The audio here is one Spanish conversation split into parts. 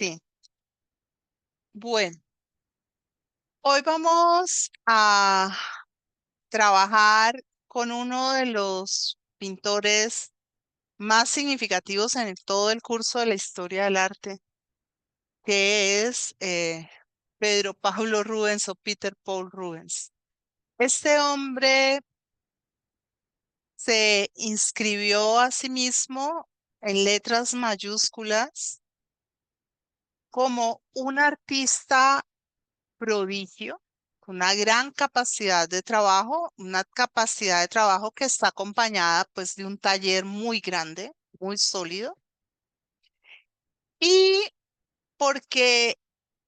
Sí. Bueno, hoy vamos a trabajar con uno de los pintores más significativos en todo el curso de la historia del arte, que es Pedro Pablo Rubens o Peter Paul Rubens. Este hombre se inscribió a sí mismo en letras mayúsculas como un artista prodigio, con una gran capacidad de trabajo, una capacidad de trabajo que está acompañada pues de un taller muy grande, muy sólido, y porque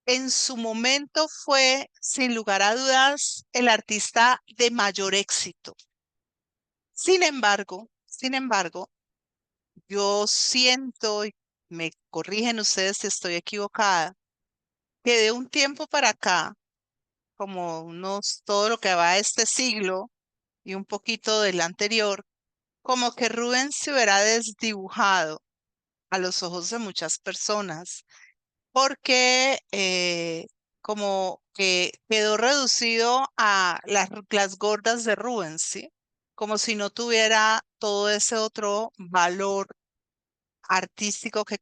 en su momento fue, sin lugar a dudas, el artista de mayor éxito. Sin embargo, yo siento, y me corrigen ustedes si estoy equivocada, que de un tiempo para acá, como todo lo que va de este siglo, y un poquito del anterior, como que Rubens se hubiera desdibujado a los ojos de muchas personas, porque como que quedó reducido a las gordas de Rubens, ¿sí? Como si no tuviera todo ese otro valor artístico que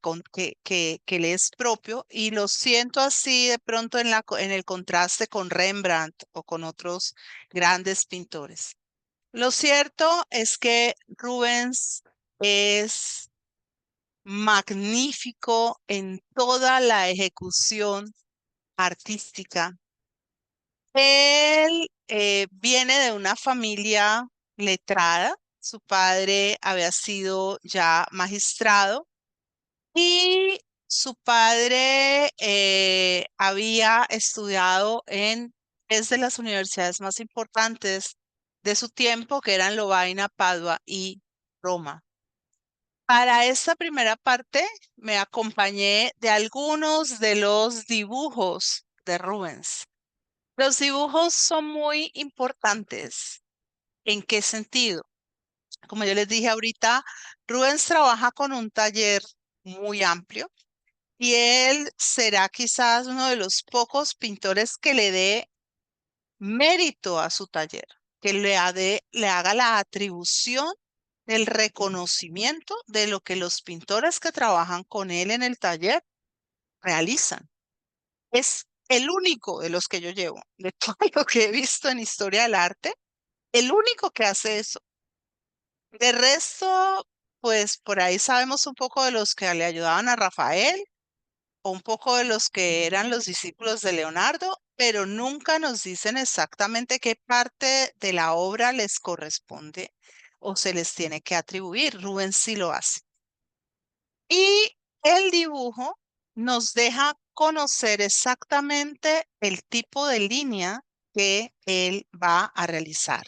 le es propio, y lo siento así de pronto en el contraste con Rembrandt o con otros grandes pintores. Lo cierto es que Rubens es magnífico en toda la ejecución artística. Él viene de una familia letrada. Su padre había sido ya magistrado y su padre había estudiado en tres de las universidades más importantes de su tiempo, que eran Lovaina, Padua y Roma. Para esta primera parte me acompañé de algunos de los dibujos de Rubens. Los dibujos son muy importantes. ¿En qué sentido? Como yo les dije ahorita, Rubens trabaja con un taller muy amplio y él será quizás uno de los pocos pintores que le dé mérito a su taller, que le haga la atribución del reconocimiento de lo que los pintores que trabajan con él en el taller realizan. Es el único de los que yo llevo, de todo lo que he visto en historia del arte, el único que hace eso. De resto, pues por ahí sabemos un poco de los que le ayudaban a Rafael, o un poco de los que eran los discípulos de Leonardo, pero nunca nos dicen exactamente qué parte de la obra les corresponde o se les tiene que atribuir. Rubens sí lo hace. Y el dibujo nos deja conocer exactamente el tipo de línea que él va a realizar.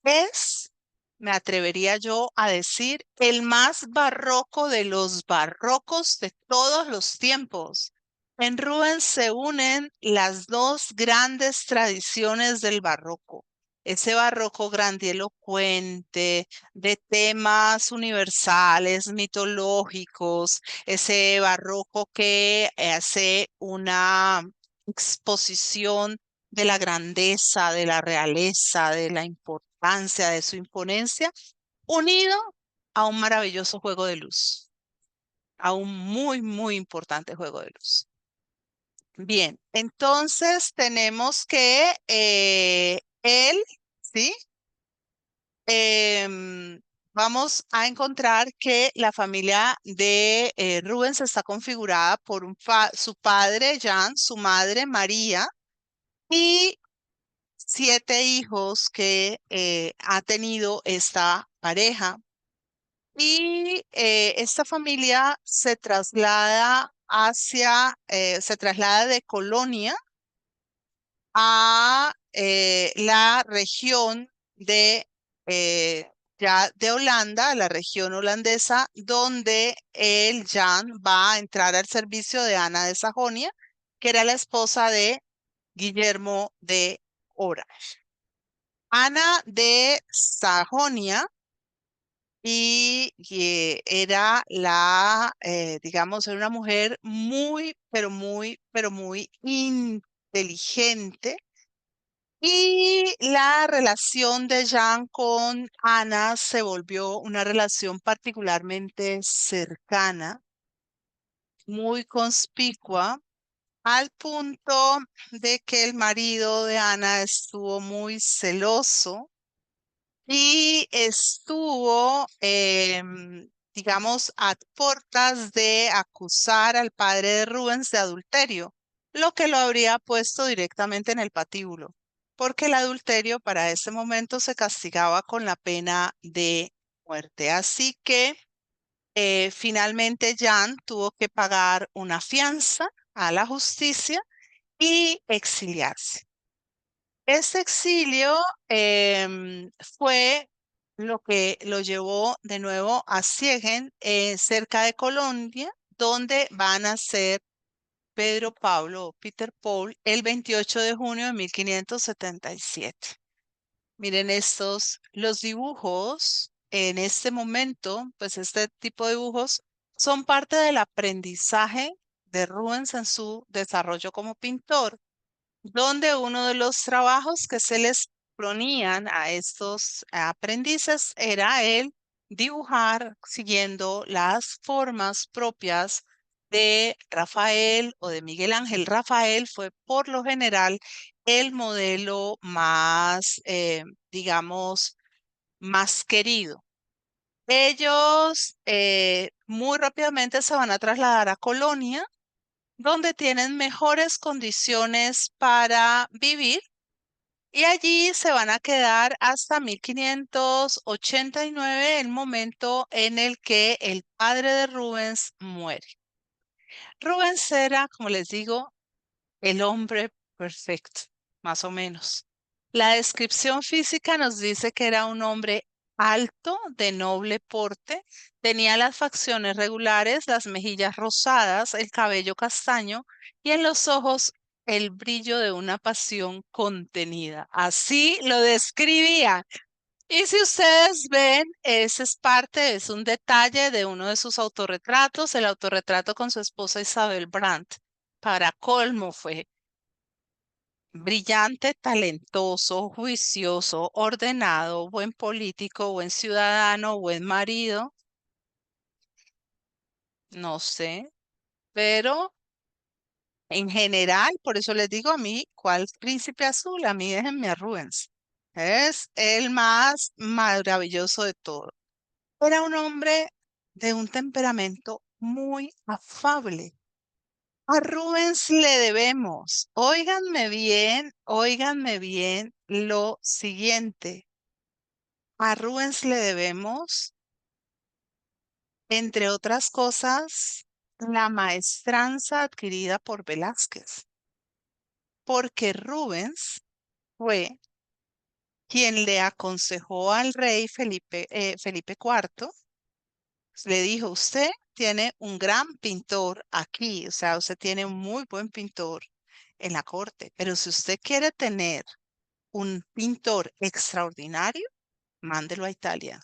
Es, me atrevería yo a decir, el más barroco de los barrocos de todos los tiempos. En Rubens se unen las dos grandes tradiciones del barroco. Ese barroco grandilocuente, de temas universales, mitológicos, ese barroco que hace una exposición de la grandeza, de la realeza, de la importancia, de su imponencia, unido a un maravilloso juego de luz, a un muy, muy importante juego de luz. Bien, entonces tenemos que él, ¿sí? Vamos a encontrar que la familia de Rubens está configurada por su padre, Jan, su madre, María, y 7 hijos que ha tenido esta pareja. Y esta familia se traslada de Colonia a la región de, ya de Holanda, la región holandesa, donde él, Jan, va a entrar al servicio de Ana de Sajonia, que era la esposa de Guillermo de Orange. Ana de Sajonia era digamos, era una mujer muy, pero muy inteligente. Y la relación de Jean con Ana se volvió una relación particularmente cercana, muy conspicua, al punto de que el marido de Ana estuvo muy celoso y estuvo, digamos, a puertas de acusar al padre de Rubens de adulterio, lo que lo habría puesto directamente en el patíbulo, porque el adulterio para ese momento se castigaba con la pena de muerte. Así que finalmente Jan tuvo que pagar una fianza a la justicia y exiliarse. Este exilio fue lo que lo llevó de nuevo a Siegen, cerca de Colonia, donde van a ser Pedro Pablo o Peter Paul el 28 de junio de 1577. Miren estos, los dibujos en este momento, pues este tipo de dibujos son parte del aprendizaje de Rubens en su desarrollo como pintor, donde uno de los trabajos que se les ponían a estos aprendices era el dibujar siguiendo las formas propias de Rafael o de Miguel Ángel. Rafael fue por lo general el modelo más, digamos, más querido. Ellos muy rápidamente se van a trasladar a Colonia, donde tienen mejores condiciones para vivir y allí se van a quedar hasta 1589, el momento en el que el padre de Rubens muere. Rubens era, como les digo, el hombre perfecto, más o menos. La descripción física nos dice que era un hombre alto, de noble porte, tenía las facciones regulares, las mejillas rosadas, el cabello castaño y en los ojos el brillo de una pasión contenida. Así lo describía. Y si ustedes ven, ese es parte, es un detalle de uno de sus autorretratos, el autorretrato con su esposa Isabel Brandt. Para colmo fue brillante, talentoso, juicioso, ordenado, buen político, buen ciudadano, buen marido, no sé, pero en general, por eso les digo a mí, ¿cuál príncipe azul? A mí déjenme a Rubens. Es el más maravilloso de todos. Era un hombre de un temperamento muy afable. A Rubens le debemos, óiganme bien lo siguiente. A Rubens le debemos, entre otras cosas, la maestranza adquirida por Velázquez, porque Rubens fue quien le aconsejó al rey Felipe IV, le dijo, usted tiene un gran pintor aquí, o sea, usted tiene un muy buen pintor en la corte, pero si usted quiere tener un pintor extraordinario, mándelo a Italia.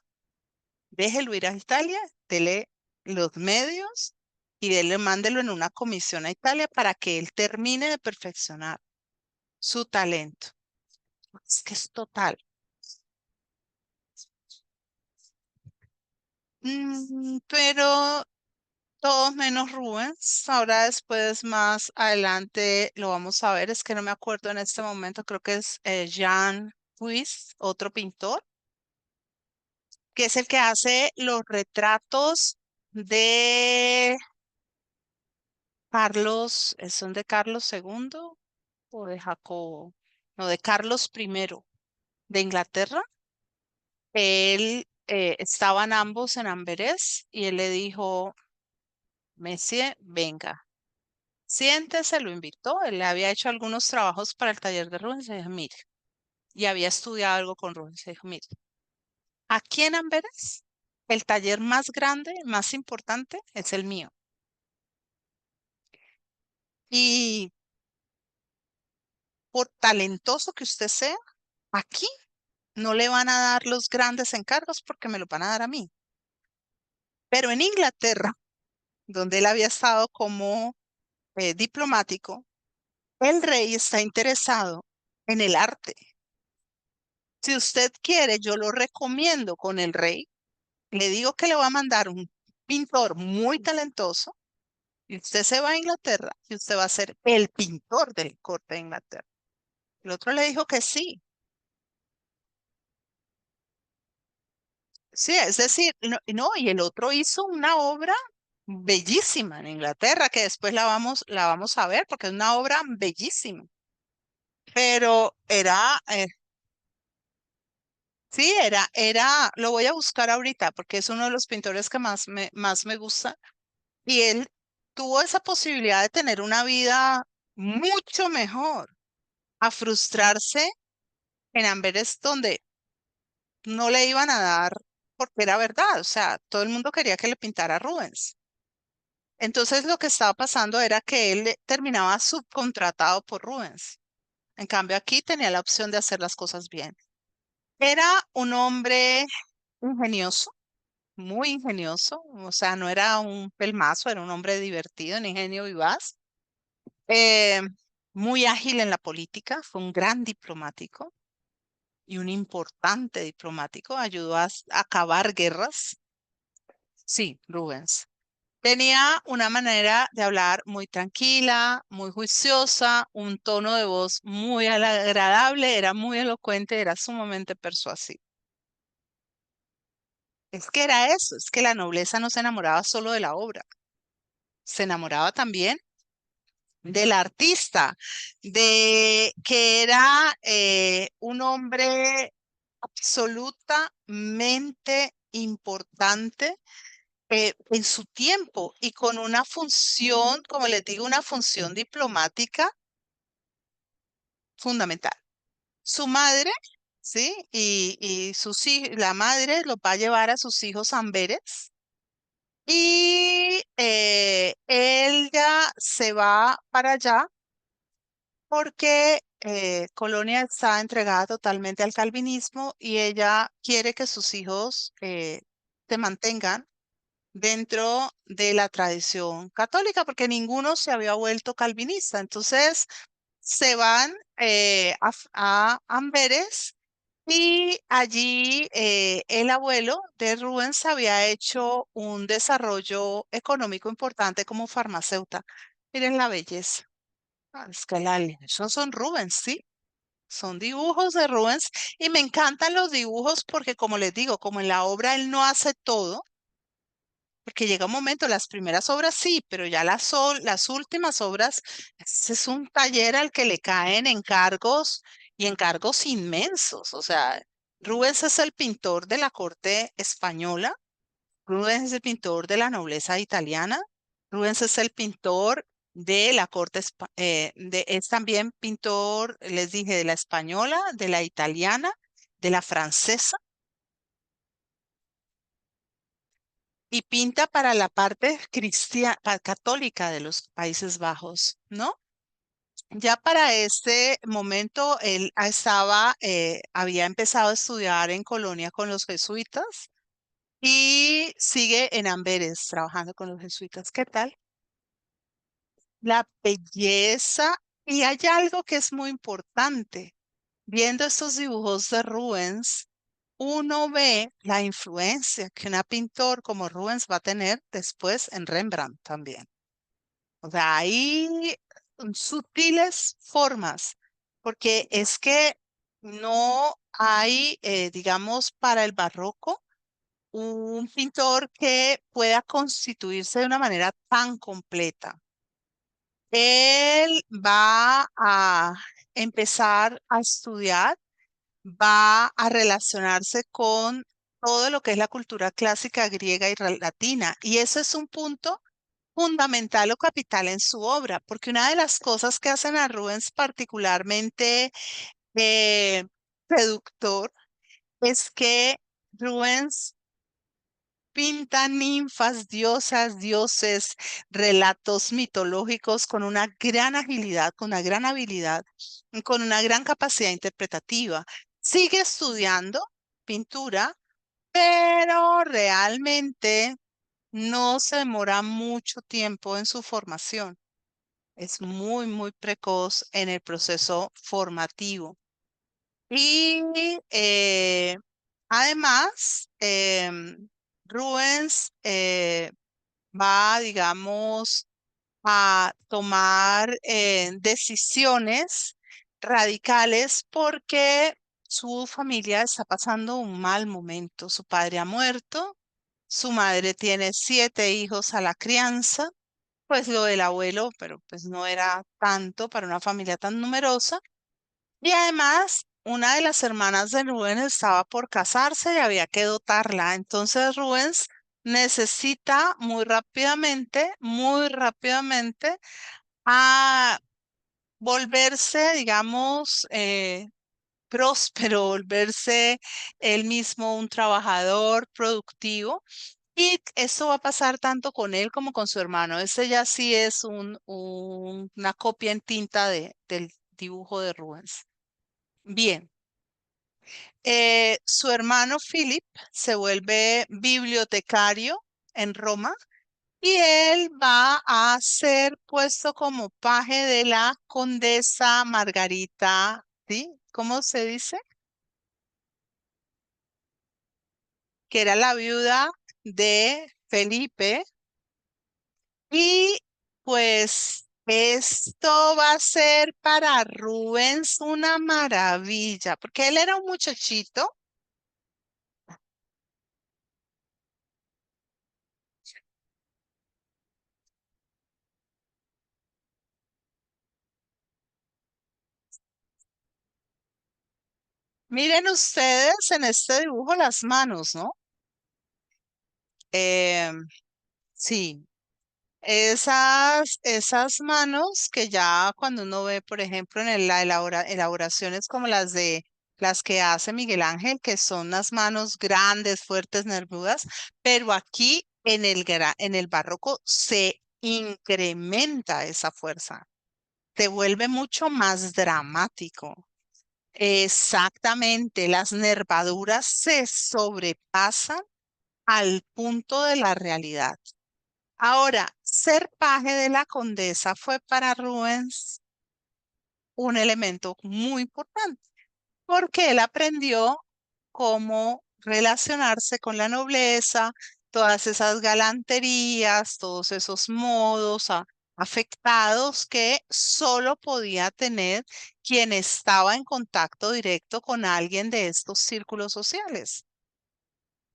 Déjelo ir a Italia, dele los medios y mándelo en una comisión a Italia para que él termine de perfeccionar su talento. Es que es total. Pero todos menos Rubens. Ahora después, más adelante, lo vamos a ver. Es que no me acuerdo en este momento. Creo que es Jean Puig, otro pintor, que es el que hace los retratos de Carlos, ¿son de Carlos segundo o de Jacobo? No, de Carlos primero de Inglaterra. Él, estaban ambos en Amberes y él le dijo, Messie, venga, siéntese, lo invitó. Él le había hecho algunos trabajos para el taller de Rubens y le dijo, mire, y había estudiado algo con Rubens. Le dijo, mire, aquí en Amberes, el taller más grande, más importante, es el mío. Y por talentoso que usted sea, aquí no le van a dar los grandes encargos porque me los van a dar a mí. Pero en Inglaterra, donde él había estado como diplomático, el rey está interesado en el arte. Si usted quiere, yo lo recomiendo con el rey. Le digo que le va a mandar un pintor muy talentoso y usted se va a Inglaterra y usted va a ser el pintor del corte de Inglaterra. El otro le dijo que sí. Sí, es decir, no, no, y el otro hizo una obra bellísima en Inglaterra, que después la vamos a ver porque es una obra bellísima. Pero era, sí, lo voy a buscar ahorita porque es uno de los pintores que más me gusta. Y él tuvo esa posibilidad de tener una vida mucho mejor, a frustrarse en Amberes donde no le iban a dar porque era verdad, o sea, todo el mundo quería que le pintara a Rubens. Entonces lo que estaba pasando era que él terminaba subcontratado por Rubens. En cambio aquí tenía la opción de hacer las cosas bien. Era un hombre ingenioso, muy ingenioso, o sea, no era un pelmazo, era un hombre divertido, un ingenio vivaz, eh, muy ágil en la política, fue un gran diplomático y un importante diplomático, ayudó a acabar guerras. Sí, Rubens. Tenía una manera de hablar muy tranquila, muy juiciosa, un tono de voz muy agradable, era muy elocuente, era sumamente persuasivo. Es que era eso, es que la nobleza no se enamoraba solo de la obra, se enamoraba también del artista, de que era un hombre absolutamente importante en su tiempo y con una función, como les digo, una función diplomática fundamental. Su madre, ¿sí? Y la madre los va a llevar a sus hijos a Amberes y él ya se va para allá porque Colonia está entregada totalmente al calvinismo y ella quiere que sus hijos se mantengan dentro de la tradición católica, porque ninguno se había vuelto calvinista. Entonces se van a Amberes y allí el abuelo de Rubens había hecho un desarrollo económico importante como farmacéutica. Miren la belleza. Es que esos son Rubens, sí. Son dibujos de Rubens y me encantan los dibujos porque, como les digo, como en la obra él no hace todo, porque llega un momento, las primeras obras sí, pero ya las últimas obras, ese es un taller al que le caen encargos y encargos inmensos. O sea, Rubens es el pintor de la corte española, Rubens es el pintor de la nobleza italiana, Rubens es el pintor de la corte, es también pintor, les dije, de la española, de la italiana, de la francesa y pinta para la parte cristiana, católica de los Países Bajos, ¿no? Ya para este momento él había empezado a estudiar en Colonia con los jesuitas y sigue en Amberes trabajando con los jesuitas. ¿Qué tal? La belleza. Y hay algo que es muy importante. Viendo estos dibujos de Rubens, uno ve la influencia que un pintor como Rubens va a tener después en Rembrandt también. O sea, hay sutiles formas, porque es que no hay, digamos, para el barroco, un pintor que pueda constituirse de una manera tan completa. Él va a empezar a estudiar, va a relacionarse con todo lo que es la cultura clásica griega y latina. Y eso es un punto fundamental o capital en su obra, porque una de las cosas que hacen a Rubens particularmente eh, seductor es que Rubens pinta ninfas, diosas, dioses, relatos mitológicos con una gran agilidad, con una gran habilidad, y con una gran capacidad interpretativa. Sigue estudiando pintura, pero realmente no se demora mucho tiempo en su formación. Es muy, muy precoz en el proceso formativo. Y además, Rubens va, digamos, a tomar decisiones radicales porque su familia está pasando un mal momento. Su padre ha muerto, su madre tiene 7 hijos a la crianza, pues lo del abuelo, pero pues no era tanto para una familia tan numerosa. Y además, una de las hermanas de Rubens estaba por casarse y había que dotarla. Entonces Rubens necesita muy rápidamente, a volverse, digamos, próspero, volverse él mismo un trabajador productivo. Y esto va a pasar tanto con él como con su hermano. Ese ya sí es una copia en tinta del dibujo de Rubens. Bien. Su hermano Philip se vuelve bibliotecario en Roma y él va a ser puesto como paje de la condesa Margarita, ¿sí? ¿Cómo se dice? Que era la viuda de Felipe. Y pues esto va a ser para Rubens una maravilla, porque él era un muchachito. Miren ustedes en este dibujo las manos, ¿no? Eh, sí, esas manos que ya cuando uno ve, por ejemplo, en elaboraciones como las que hace Miguel Ángel, que son unas manos grandes, fuertes, nervudas, pero aquí en el barroco se incrementa esa fuerza, se vuelve mucho más dramático. Exactamente, las nervaduras se sobrepasan al punto de la realidad. Ahora, ser paje de la condesa fue para Rubens un elemento muy importante, porque él aprendió cómo relacionarse con la nobleza, todas esas galanterías, todos esos modos afectados que solo podía tener quien estaba en contacto directo con alguien de estos círculos sociales.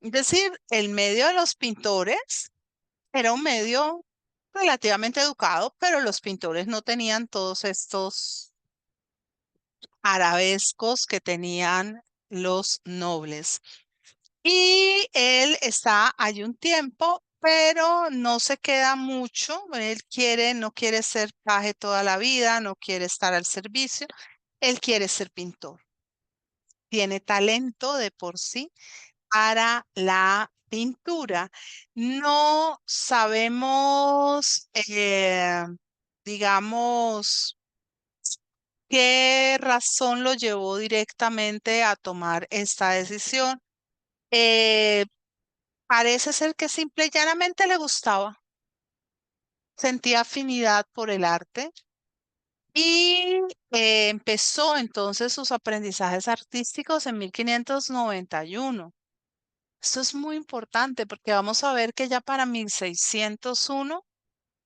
Es decir, el medio de los pintores era un medio relativamente educado, pero los pintores no tenían todos estos arabescos que tenían los nobles. Y él está hay un tiempo, pero no se queda mucho. Él no quiere ser paje toda la vida, no quiere estar al servicio. Él quiere ser pintor. Tiene talento de por sí para la pintura. No sabemos, digamos, qué razón lo llevó directamente a tomar esta decisión. Eh, Parece ser que simple y llanamente le gustaba, sentía afinidad por el arte y empezó entonces sus aprendizajes artísticos en 1591. Esto es muy importante porque vamos a ver que ya para 1601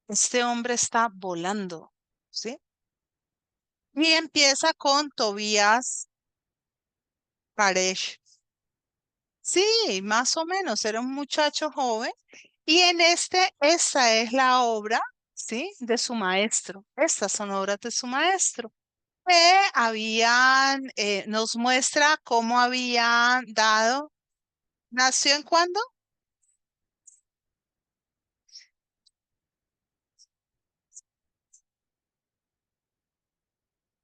este hombre está volando, ¿sí? Y empieza con Tobías Paresh. Sí, más o menos, era un muchacho joven. Y esta es la obra, ¿sí? De su maestro. Estas son obras de su maestro. Nos muestra cómo habían dado. ¿Nació en cuándo?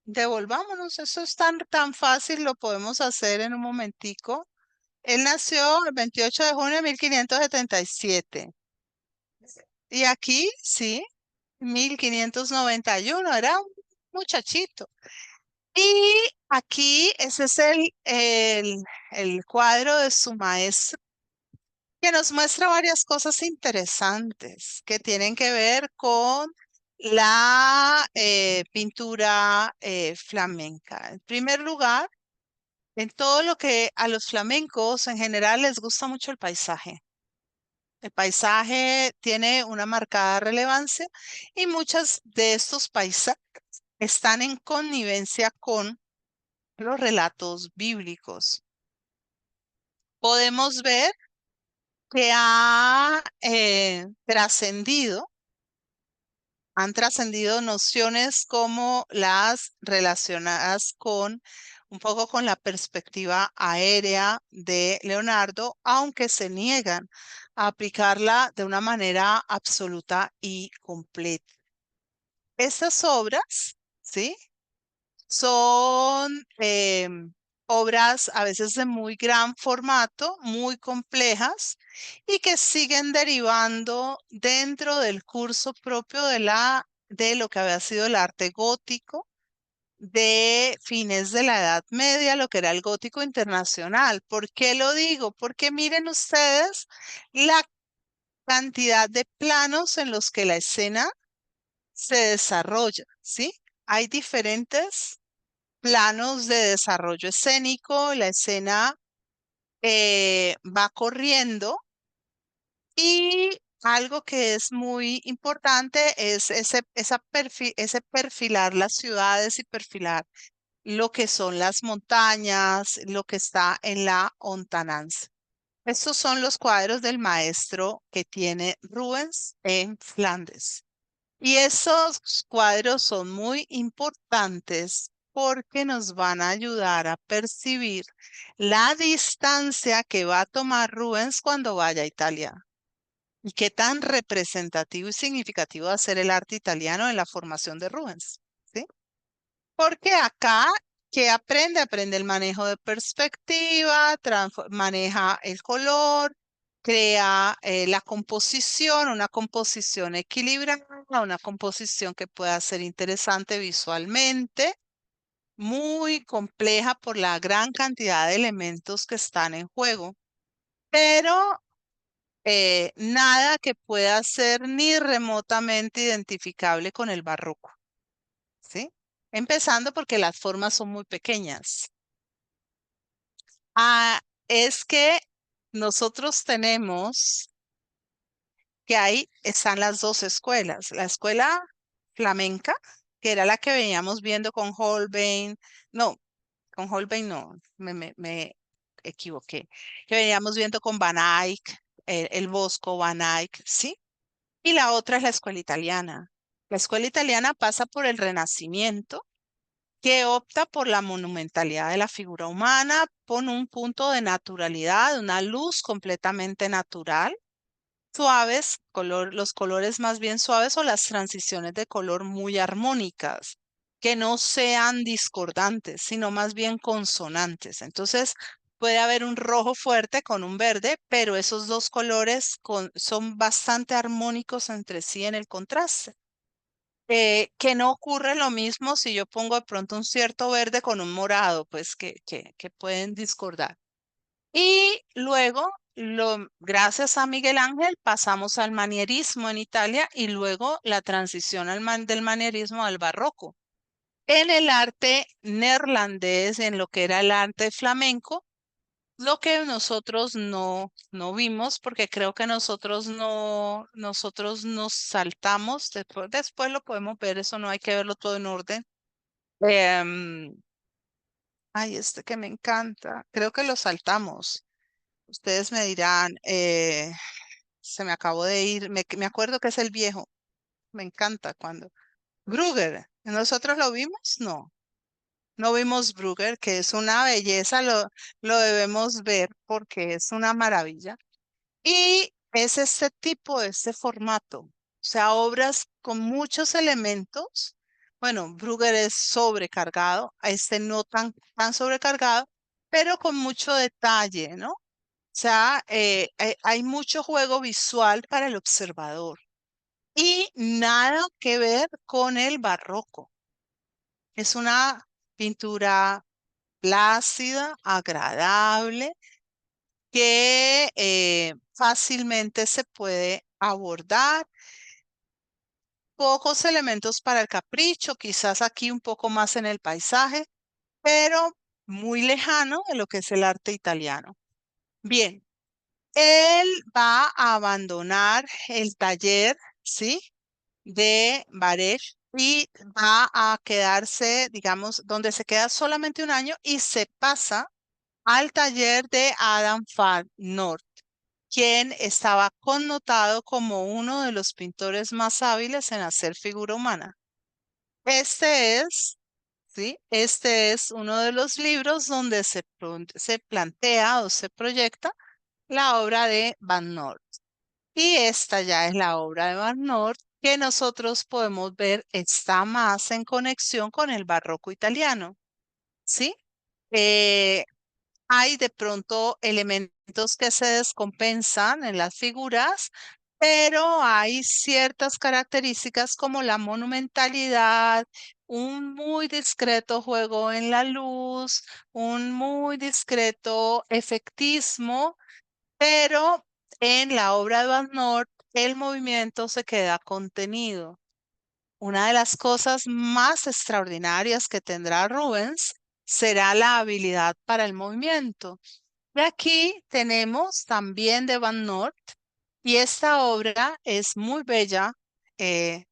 Devolvámonos, eso es tan fácil, lo podemos hacer en un momentico. Él nació el 28 de junio de 1577. Y aquí, sí, 1591, era un muchachito. Y aquí ese es el cuadro de su maestro. que nos muestra varias cosas interesantes que tienen que ver con la pintura flamenca. En primer lugar, en todo lo que a los flamencos en general les gusta mucho el paisaje. El paisaje tiene una marcada relevancia y muchos de estos paisajes están en connivencia con los relatos bíblicos. Podemos ver que han trascendido nociones como las relacionadas con un poco con la perspectiva aérea de Leonardo, aunque se niegan a aplicarla de una manera absoluta y completa. Estas obras, ¿sí? Son obras a veces de muy gran formato, muy complejas y que siguen derivando dentro del curso propio de lo que había sido el arte gótico de fines de la Edad Media, lo que era el gótico internacional. ¿Por qué lo digo? Porque miren ustedes la cantidad de planos en los que la escena se desarrolla, ¿sí? Hay diferentes planos de desarrollo escénico, la escena va corriendo y algo que es muy importante es ese perfilar las ciudades y perfilar lo que son las montañas, lo que está en la hontananza. Estos son los cuadros del maestro que tiene Rubens en Flandes. Y esos cuadros son muy importantes porque nos van a ayudar a percibir la distancia que va a tomar Rubens cuando vaya a Italia y qué tan representativo y significativo va a ser el arte italiano en la formación de Rubens, ¿sí? Porque acá, ¿qué aprende? Aprende el manejo de perspectiva, maneja el color, crea la composición, una composición equilibrada, una composición que pueda ser interesante visualmente, muy compleja por la gran cantidad de elementos que están en juego, pero nada que pueda ser ni remotamente identificable con el barroco. ¿Sí? Empezando porque las formas son muy pequeñas. Ah, es que nosotros tenemos que ahí están las dos escuelas. La escuela flamenca, que era la que veníamos viendo con Holbein, no, con Holbein no, me equivoqué, que veníamos viendo con Van Eyck, el Bosco Van Eyck, ¿sí? Y la otra es la escuela italiana. La escuela italiana pasa por el Renacimiento que opta por la monumentalidad de la figura humana, con un punto de naturalidad, una luz completamente natural, suaves, los colores más bien suaves o las transiciones de color muy armónicas, que no sean discordantes, sino más bien consonantes. Entonces, puede haber un rojo fuerte con un verde, pero esos dos colores son bastante armónicos entre sí en el contraste. Que no ocurre lo mismo si yo pongo de pronto un cierto verde con un morado, pues que pueden discordar. Y luego, gracias a Miguel Ángel, pasamos al manierismo en Italia y luego la transición del manierismo al barroco. En el arte neerlandés, en lo que era el arte flamenco, lo que nosotros no vimos, porque creo que nosotros nos saltamos, después lo podemos ver, eso no hay que verlo todo en orden. Em, Ay, este que me encanta, creo que lo saltamos. Ustedes me dirán, se me acabó de ir, me acuerdo que es el viejo, me encanta cuando. Brugger, ¿nosotros lo vimos? No, no vimos Brugger, que es una belleza, lo debemos ver porque es una maravilla. Y es este tipo, este formato, o sea, obras con muchos elementos. Bueno, Brugger es sobrecargado, a este no tan sobrecargado, pero con mucho detalle, ¿no? O sea, hay mucho juego visual para el observador y nada que ver con el barroco. Es una pintura plácida, agradable, que fácilmente se puede abordar. Pocos elementos para el capricho, quizás aquí un poco más en el paisaje, pero muy lejano de lo que es el arte italiano. Bien, él va a abandonar el taller, ¿sí? De Baresh y va a quedarse, digamos, donde se queda solamente un año y se pasa al taller de Adam van Noort, quien estaba connotado como uno de los pintores más hábiles en hacer figura humana. Este es, ¿sí? Este es uno de los libros donde se plantea o se proyecta la obra de Van Noort. Y esta ya es la obra de Van Noort que nosotros podemos ver está más en conexión con el barroco italiano, ¿sí? Eh, Hay de pronto elementos que se descompensan en las figuras, pero hay ciertas características como la monumentalidad, un muy discreto juego en la luz, un muy discreto efectismo, pero en la obra de Van Noort el movimiento se queda contenido. Una de las cosas más extraordinarias que tendrá Rubens será la habilidad para el movimiento. Y aquí tenemos también de Van Noort, y esta obra es muy bella. eh,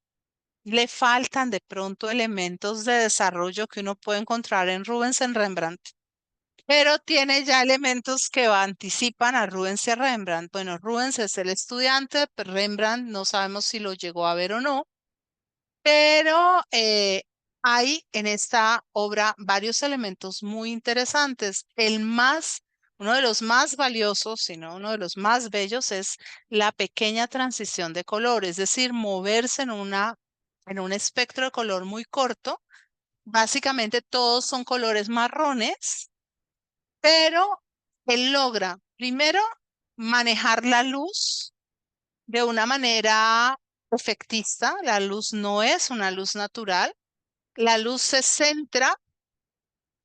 Le faltan de pronto elementos de desarrollo que uno puede encontrar en Rubens en Rembrandt, pero tiene ya elementos que anticipan a Rubens y a Rembrandt. Bueno, Rubens es el estudiante, pero Rembrandt no sabemos si lo llegó a ver o no, pero hay en esta obra varios elementos muy interesantes. Uno de los más valiosos, sino uno de los más bellos, es la pequeña transición de color, es decir, moverse en un espectro de color muy corto. Básicamente todos son colores marrones, pero él logra primero manejar la luz de una manera efectista. La luz no es una luz natural. La luz se centra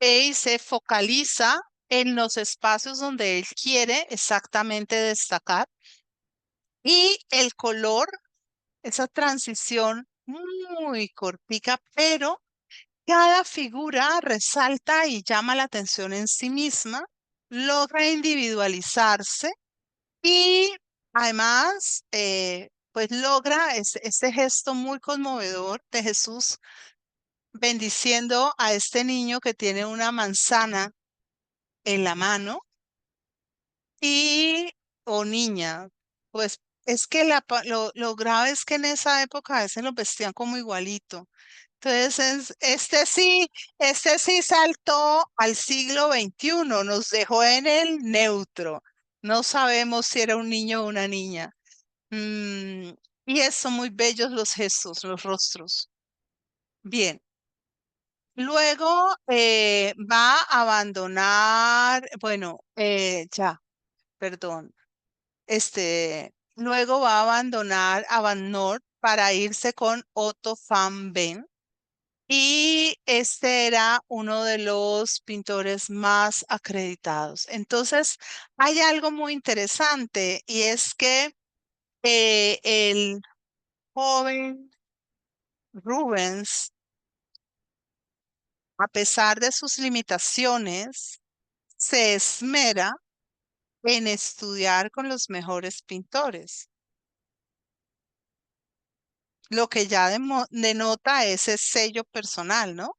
y se focaliza en los espacios donde él quiere exactamente destacar. Y el color, esa transición muy cortica, pero cada figura resalta y llama la atención en sí misma, logra individualizarse y además, pues logra ese gesto muy conmovedor de Jesús bendiciendo a este niño que tiene una manzana en la mano y, o niña, pues es que lo grave es que en esa época a veces lo vestían como igualito. Entonces, este sí saltó al siglo XXI, nos dejó en el neutro. No sabemos si era un niño o una niña. Mm, y son muy bellos los gestos, los rostros. Bien. Luego va a abandonar, bueno, ya, perdón. Luego va a abandonar a Van Noort para irse con Otto van Behn. Y este era uno de los pintores más acreditados. Entonces, hay algo muy interesante y es que el joven Rubens, a pesar de sus limitaciones, se esmera en estudiar con los mejores pintores, lo que ya denota ese sello personal, ¿no?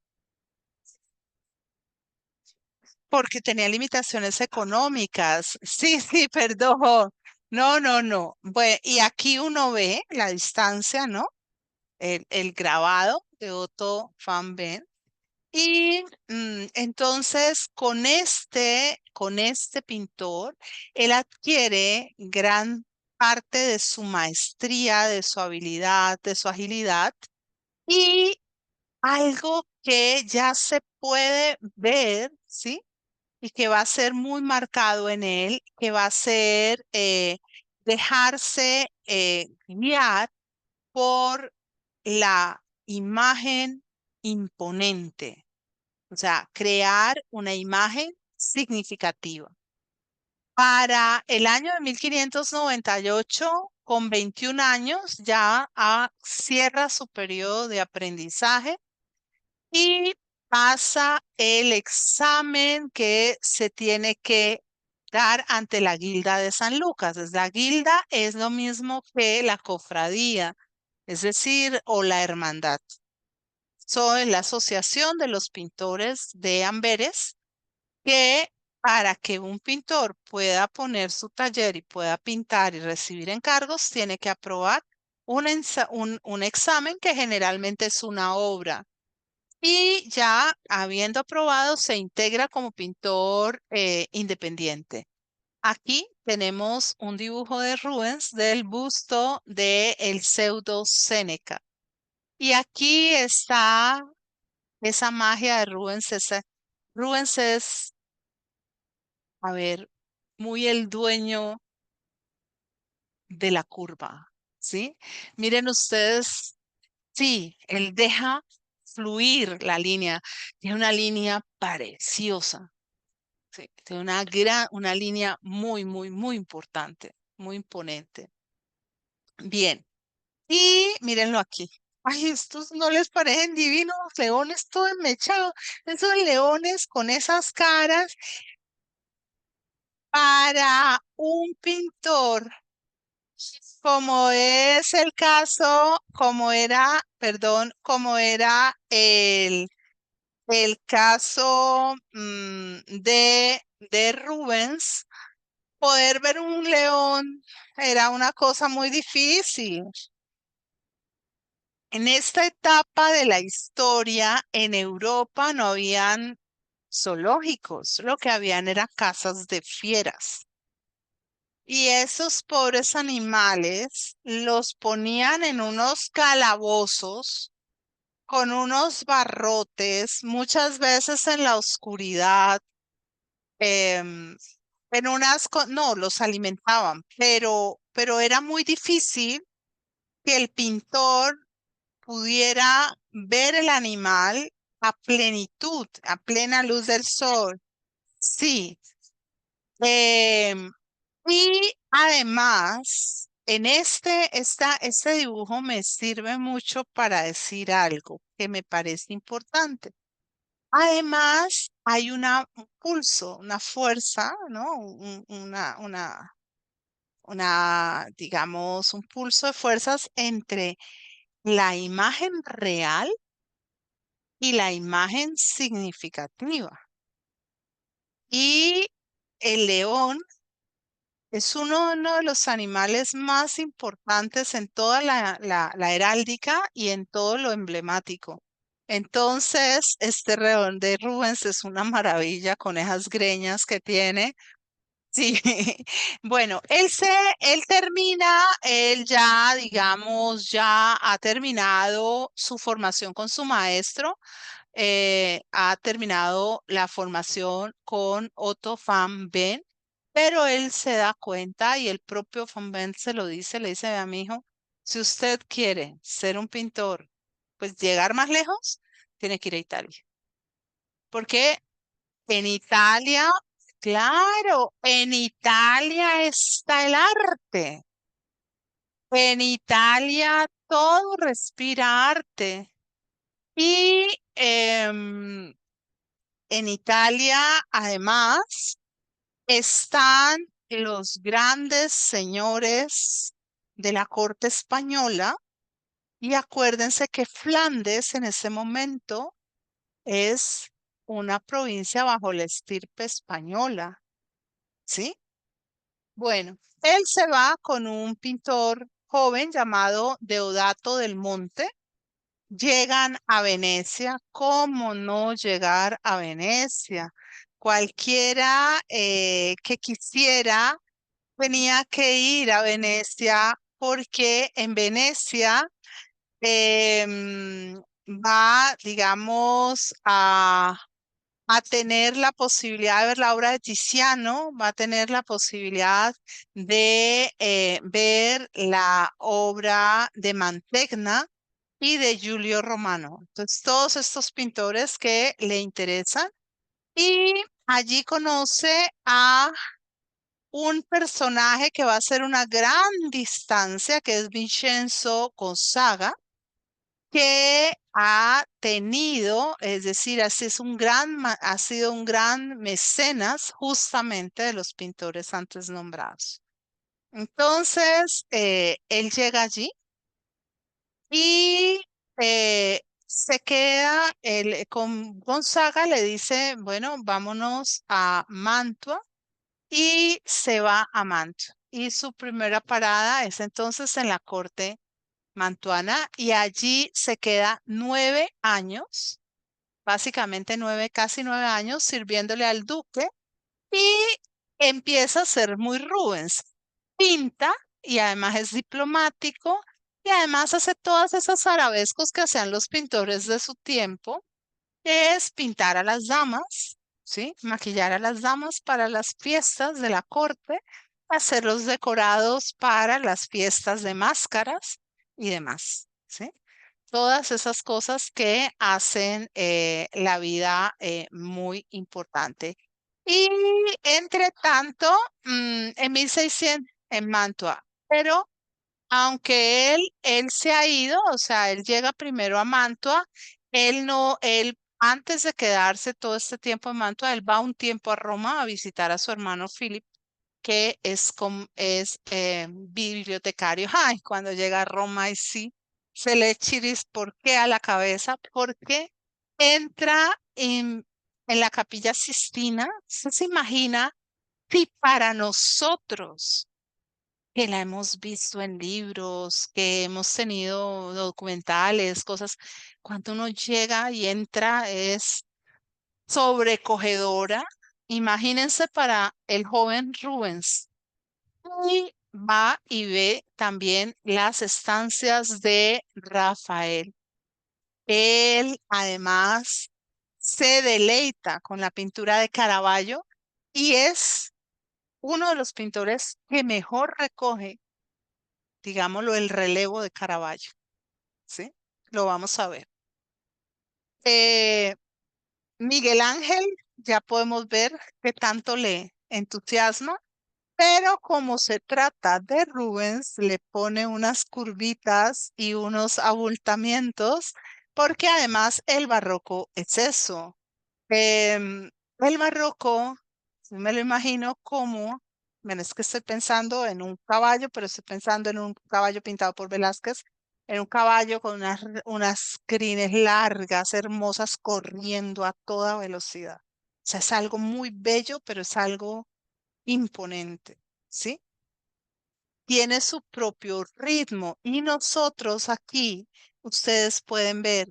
Porque tenía limitaciones económicas. Sí, sí, perdón. No, no, no. Bueno, y aquí uno ve la distancia, ¿no? El grabado de Otto van Behn. Y entonces con este pintor, él adquiere gran parte de su maestría, de su habilidad, de su agilidad y algo que ya se puede ver, ¿sí? Y que va a ser muy marcado en él, que va a ser dejarse guiar por la imagen imponente. O sea, crear una imagen significativa. Para el año de 1598, con 21 años, ya cierra su periodo de aprendizaje y pasa el examen que se tiene que dar ante la Guilda de San Lucas. La Guilda es lo mismo que la cofradía, es decir, o la hermandad. Soy la Asociación de los Pintores de Amberes, que para que un pintor pueda poner su taller y pueda pintar y recibir encargos, tiene que aprobar un examen que generalmente es una obra. Y ya habiendo aprobado, se integra como pintor independiente. Aquí tenemos un dibujo de Rubens del busto de el pseudo Séneca. Y aquí está esa magia de Rubens. Rubens es, a ver, muy el dueño de la curva, ¿sí? Miren ustedes, sí, él deja fluir la línea. Tiene una línea preciosa. Sí, tiene una línea muy, muy, muy importante, muy imponente. Bien, y mírenlo aquí. Ay, estos no les parecen divinos, leones todo enmechados, esos leones con esas caras para un pintor, como es el caso, como era, perdón, como era el caso de Rubens. Poder ver un león era una cosa muy difícil. En esta etapa de la historia, en Europa no habían zoológicos, lo que habían eran casas de fieras. Y esos pobres animales los ponían en unos calabozos con unos barrotes, muchas veces en la oscuridad, em, no, los alimentaban, pero era muy difícil que el pintor pudiera ver el animal a plenitud, a plena luz del sol. Sí. em, y además, este dibujo me sirve mucho para decir algo que me parece importante. Además, hay un pulso, una fuerza, ¿no? Digamos, un pulso de fuerzas entre la imagen real y la imagen significativa. Y el león es uno de los animales más importantes en toda la heráldica y en todo lo emblemático. Entonces, este león de Rubens es una maravilla con esas greñas que tiene. Sí, bueno, él termina, él ya, digamos, ya ha terminado su formación con su maestro, ha terminado la formación con Otto van Ben, pero él se da cuenta y el propio van Ben se lo dice, le dice a mi hijo, si usted quiere ser un pintor, pues llegar más lejos, tiene que ir a Italia. Porque en Italia, claro, en Italia está el arte. En Italia todo respira arte. Y en Italia, además, están los grandes señores de la corte española. Y acuérdense que Flandes en ese momento es una provincia bajo la estirpe española, ¿sí? Bueno, él se va con un pintor joven llamado Deodato del Monte. Llegan a Venecia. ¿Cómo no llegar a Venecia? Cualquiera que quisiera tenía que ir a Venecia porque en Venecia va, digamos, a tener la posibilidad de ver la obra de Tiziano, va a tener la posibilidad de ver la obra de Mantegna y de Giulio Romano. Entonces, todos estos pintores que le interesan y allí conoce a un personaje que va a ser una gran distancia, que es Vincenzo Gonzaga, que ha tenido, es decir, así es un ha sido un gran mecenas justamente de los pintores antes nombrados. Entonces, él llega allí y se queda, con Gonzaga le dice, bueno, vámonos a Mantua y se va a Mantua. Y su primera parada es entonces en la corte mantuana y allí se queda 9 años, básicamente casi 9 años, sirviéndole al duque y empieza a ser muy Rubens. Pinta y además es diplomático y además hace todas esas arabescos que hacían los pintores de su tiempo, que es pintar a las damas, ¿sí? Maquillar a las damas para las fiestas de la corte, hacer los decorados para las fiestas de máscaras y demás, ¿sí? Todas esas cosas que hacen la vida muy importante. Y entre tanto, en 1600 en Mantua, pero aunque él se ha ido, o sea, él llega primero a Mantua, él no, él antes de quedarse todo este tiempo en Mantua, él va un tiempo a Roma a visitar a su hermano Philip, que es bibliotecario. Ay, cuando llega a Roma y sí, se le chiris, ¿por qué a la cabeza? Porque entra en la Capilla Sistina. Se imagina si para nosotros que la hemos visto en libros, que hemos tenido documentales, cosas, cuando uno llega y entra es sobrecogedora. Imagínense para el joven Rubens. Y va y ve también las estancias de Rafael. Él además se deleita con la pintura de Caravaggio y es uno de los pintores que mejor recoge, digámoslo, el relevo de Caravaggio, ¿sí? Lo vamos a ver. Eh, Miguel Ángel, ya podemos ver qué tanto le entusiasma. Pero como se trata de Rubens, le pone unas curvitas y unos abultamientos, porque además el barroco es eso. El barroco, yo me lo imagino como, bueno, es que estoy pensando en un caballo, pero estoy pensando en un caballo pintado por Velázquez, en un caballo con unas crines largas, hermosas, corriendo a toda velocidad. O sea, es algo muy bello, pero es algo imponente, ¿sí? Tiene su propio ritmo y nosotros aquí, ustedes pueden ver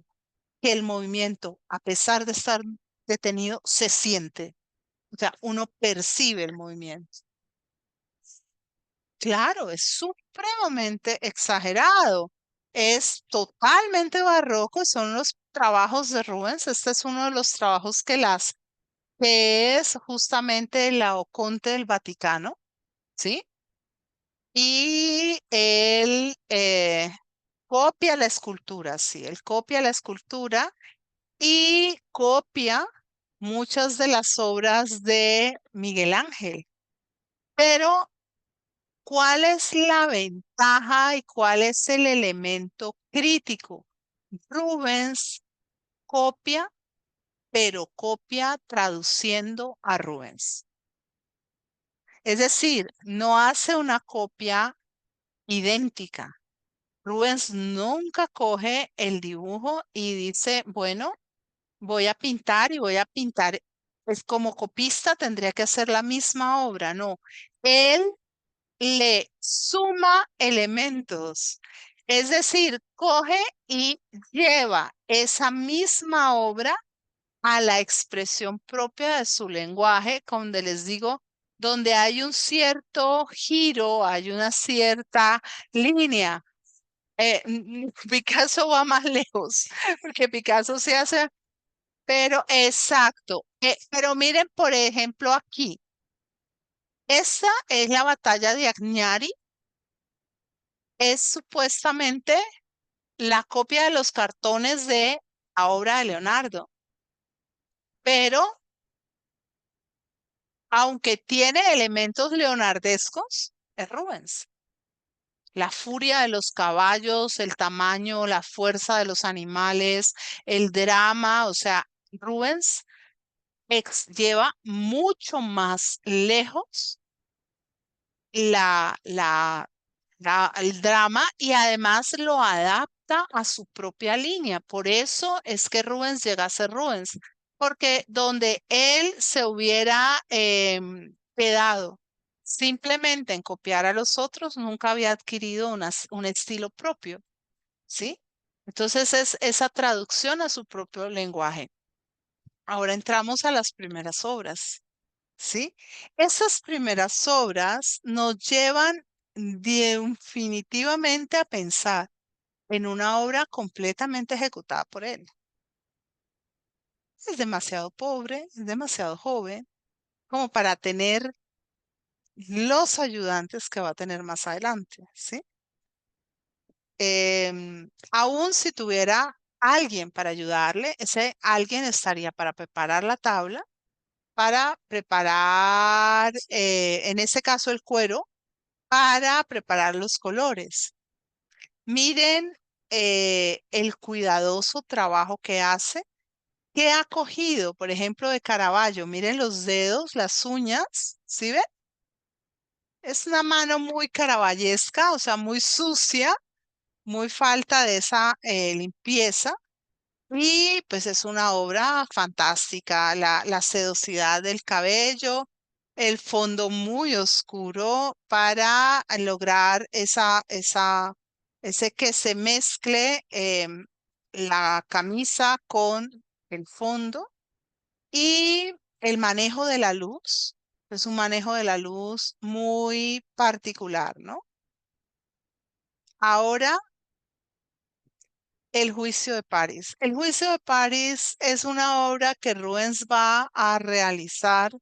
que el movimiento, a pesar de estar detenido, se siente. O sea, uno percibe el movimiento. Claro, es supremamente exagerado. Es totalmente barroco. Son los trabajos de Rubens. Este es uno de los trabajos que es justamente el Laoconte del Vaticano, ¿sí? Y él copia la escultura, sí, él copia la escultura y copia muchas de las obras de Miguel Ángel. Pero, ¿cuál es la ventaja y cuál es el elemento crítico? Rubens copia, pero copia traduciendo a Rubens. Es decir, no hace una copia idéntica. Rubens nunca coge el dibujo y dice, bueno, voy a pintar y voy a pintar. Es como copista, tendría que hacer la misma obra. No, él le suma elementos. Es decir, coge y lleva esa misma obra a la expresión propia de su lenguaje, donde les digo, donde hay un cierto giro, hay una cierta línea. Picasso va más lejos, porque Picasso se hace, pero exacto. Pero miren, por ejemplo, aquí, esta es la batalla de Agnari, es supuestamente la copia de los cartones de la obra de Leonardo, pero aunque tiene elementos leonardescos, es Rubens. La furia de los caballos, el tamaño, la fuerza de los animales, el drama, o sea, Rubens lleva mucho más lejos la, la, el drama y además lo adapta a su propia línea. Por eso es que Rubens llega a ser Rubens, porque donde él se hubiera quedado simplemente en copiar a los otros, nunca había adquirido un estilo propio, ¿sí? Entonces es esa traducción a su propio lenguaje. Ahora entramos a las primeras obras. ¿Sí? Esas primeras obras nos llevan definitivamente a pensar en una obra completamente ejecutada por él. Es demasiado pobre, es demasiado joven, como para tener los ayudantes que va a tener más adelante, ¿sí? Aún si tuviera alguien para ayudarle, ese alguien estaría para preparar la tabla, para preparar, en ese caso, el cuero para preparar los colores. Miren el cuidadoso trabajo que hace, que ha cogido, por ejemplo, de Caravaggio. Miren los dedos, las uñas, ¿sí ven? Es una mano muy caravallesca, o sea, muy sucia, muy falta de esa limpieza. Y pues es una obra fantástica, la sedosidad del cabello, el fondo muy oscuro para lograr ese que se mezcle la camisa con el fondo y el manejo de la luz. Es un manejo de la luz muy particular, ¿no? Ahora el juicio de París. El juicio de París es una obra que Rubens va a realizar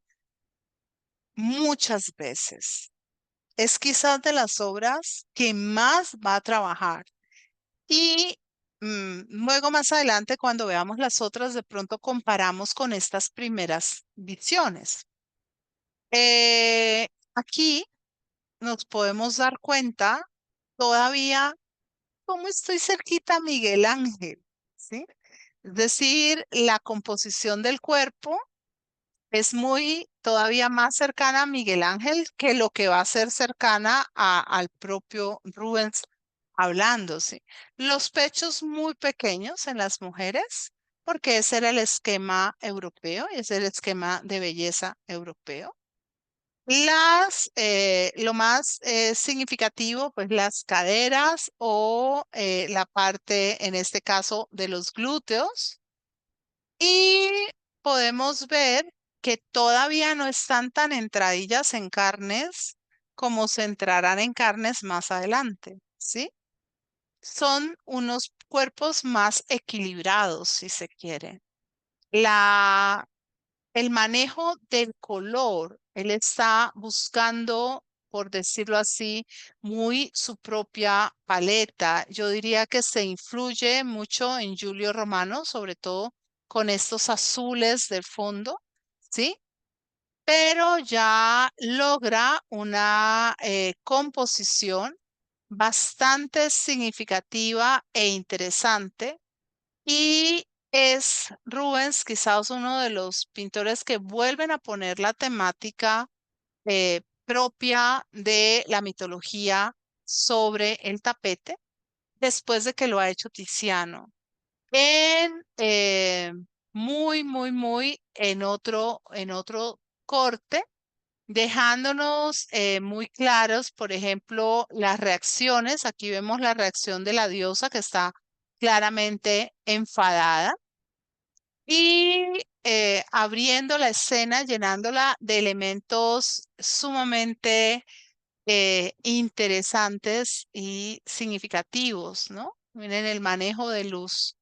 muchas veces. Es quizás de las obras que más va a trabajar. Y luego más adelante, cuando veamos las otras, de pronto comparamos con estas primeras visiones. Aquí nos podemos dar cuenta todavía cómo estoy cerquita a Miguel Ángel, ¿sí? Es decir, la composición del cuerpo es muy todavía más cercana a Miguel Ángel que lo que va a ser cercana al propio Rubens hablándose. Los pechos muy pequeños en las mujeres, porque ese era el esquema europeo y ese es el esquema de belleza europeo. Lo más significativo, pues las caderas o la parte, en este caso, de los glúteos. Y podemos ver que todavía no están tan entradillas en carnes como se entrarán en carnes más adelante, ¿sí? Son unos cuerpos más equilibrados, si se quiere. La el manejo del color, él está buscando, por decirlo así, muy su propia paleta. Yo diría que se influye mucho en Giulio Romano, sobre todo con estos azules del fondo, ¿sí? Pero ya logra una composición bastante significativa e interesante y es Rubens quizás uno de los pintores que vuelven a poner la temática propia de la mitología sobre el tapete después de que lo ha hecho Tiziano. En muy en otro corte, dejándonos muy claros, por ejemplo, las reacciones. Aquí vemos la reacción de la diosa que está claramente enfadada y abriendo la escena, llenándola de elementos sumamente interesantes y significativos, ¿no? Miren el manejo de luz.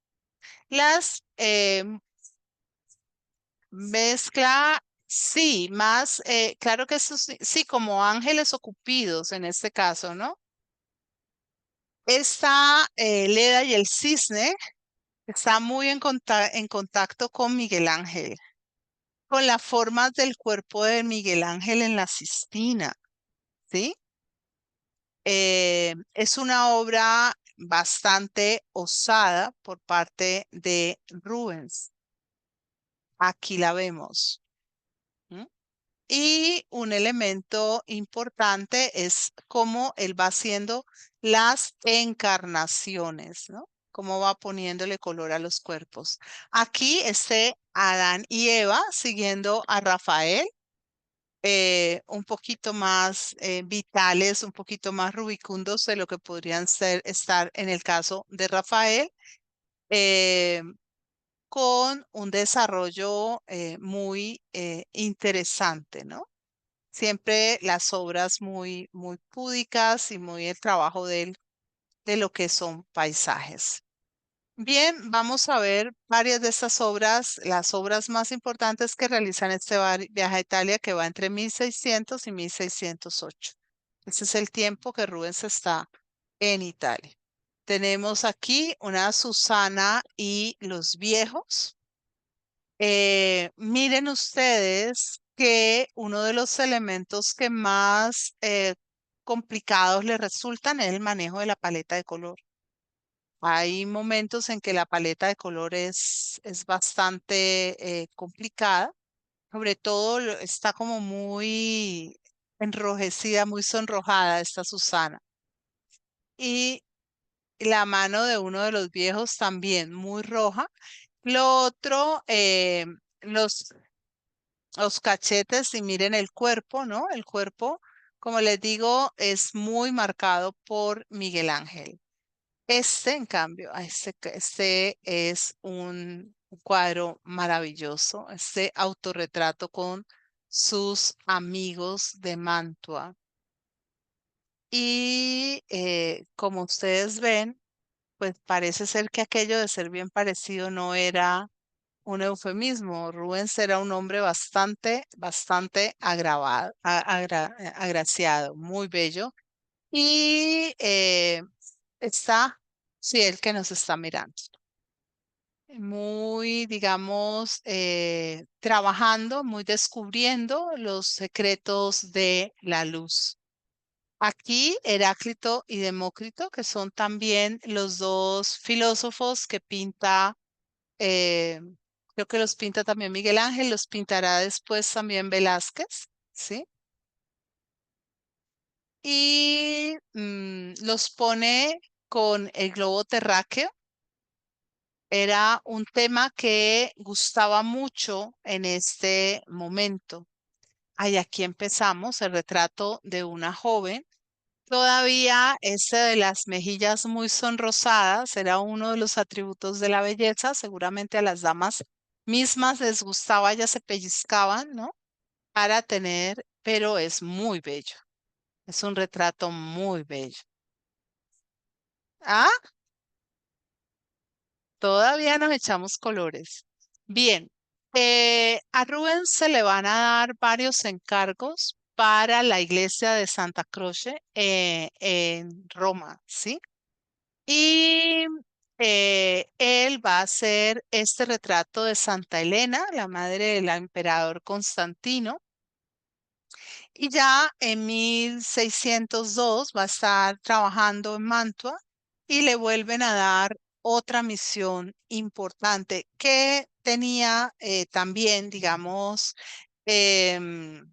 Las mezcla, sí, más, claro que eso sí, sí, como ángeles o cupidos en este caso, ¿no? Esta Leda y el cisne está muy en contacto con Miguel Ángel. con las formas del cuerpo de Miguel Ángel en la Sistina, ¿sí? Es una obra bastante osada por parte de Rubens. Aquí la vemos. ¿M? Y un elemento importante es cómo él va haciendo las encarnaciones, ¿no? Cómo va poniéndole color a los cuerpos. Aquí este Adán y Eva siguiendo a Rafael, un poquito más vitales, un poquito más rubicundos de lo que podrían ser, estar en el caso de Rafael, eh, con un desarrollo muy interesante, ¿no? Siempre las obras muy, muy púdicas y muy el trabajo de lo que son paisajes. Bien, vamos a ver varias de estas obras, las obras más importantes que realizan este viaje a Italia que va entre 1600 y 1608. Ese es el tiempo que Rubens está en Italia. Tenemos aquí una Susana y los viejos. Miren ustedes que uno de los elementos que más complicados le resultan es el manejo de la paleta de color. Hay momentos en que la paleta de color es bastante complicada, sobre todo está como muy enrojecida, muy sonrojada esta Susana. Y la mano de uno de los viejos también muy roja. Lo otro, los los cachetes y miren el cuerpo, ¿no? El cuerpo, como les digo, es muy marcado por Miguel Ángel. Este, en cambio, este es un cuadro maravilloso, este autorretrato con sus amigos de Mantua. Y como ustedes ven, pues parece ser que aquello de ser bien parecido no era un eufemismo. Rubens era un hombre bastante, bastante agraciado, muy bello. Y está, sí, el que nos está mirando. Muy, digamos, trabajando, muy descubriendo los secretos de la luz. Aquí Heráclito y Demócrito, que son también los dos filósofos que pinta, eh, creo que los pinta también Miguel Ángel, los pintará después también Velázquez, ¿sí? Y los pone con el globo terráqueo. Era un tema que gustaba mucho en este momento. Ahí aquí empezamos el retrato de una joven. Todavía ese de las mejillas muy sonrosadas era uno de los atributos de la belleza. Seguramente a las damas mismas les gustaba, ya se pellizcaban, ¿no? Para tener, pero es muy bello. Es un retrato muy bello. Ah, todavía nos echamos colores. Bien, a Rubens se le van a dar varios encargos para la iglesia de Santa Croce en Roma, ¿sí? Y él va a hacer este retrato de Santa Elena, la madre del emperador Constantino, y ya en 1602 va a estar trabajando en Mantua y le vuelven a dar otra misión importante que tenía también, digamos, em,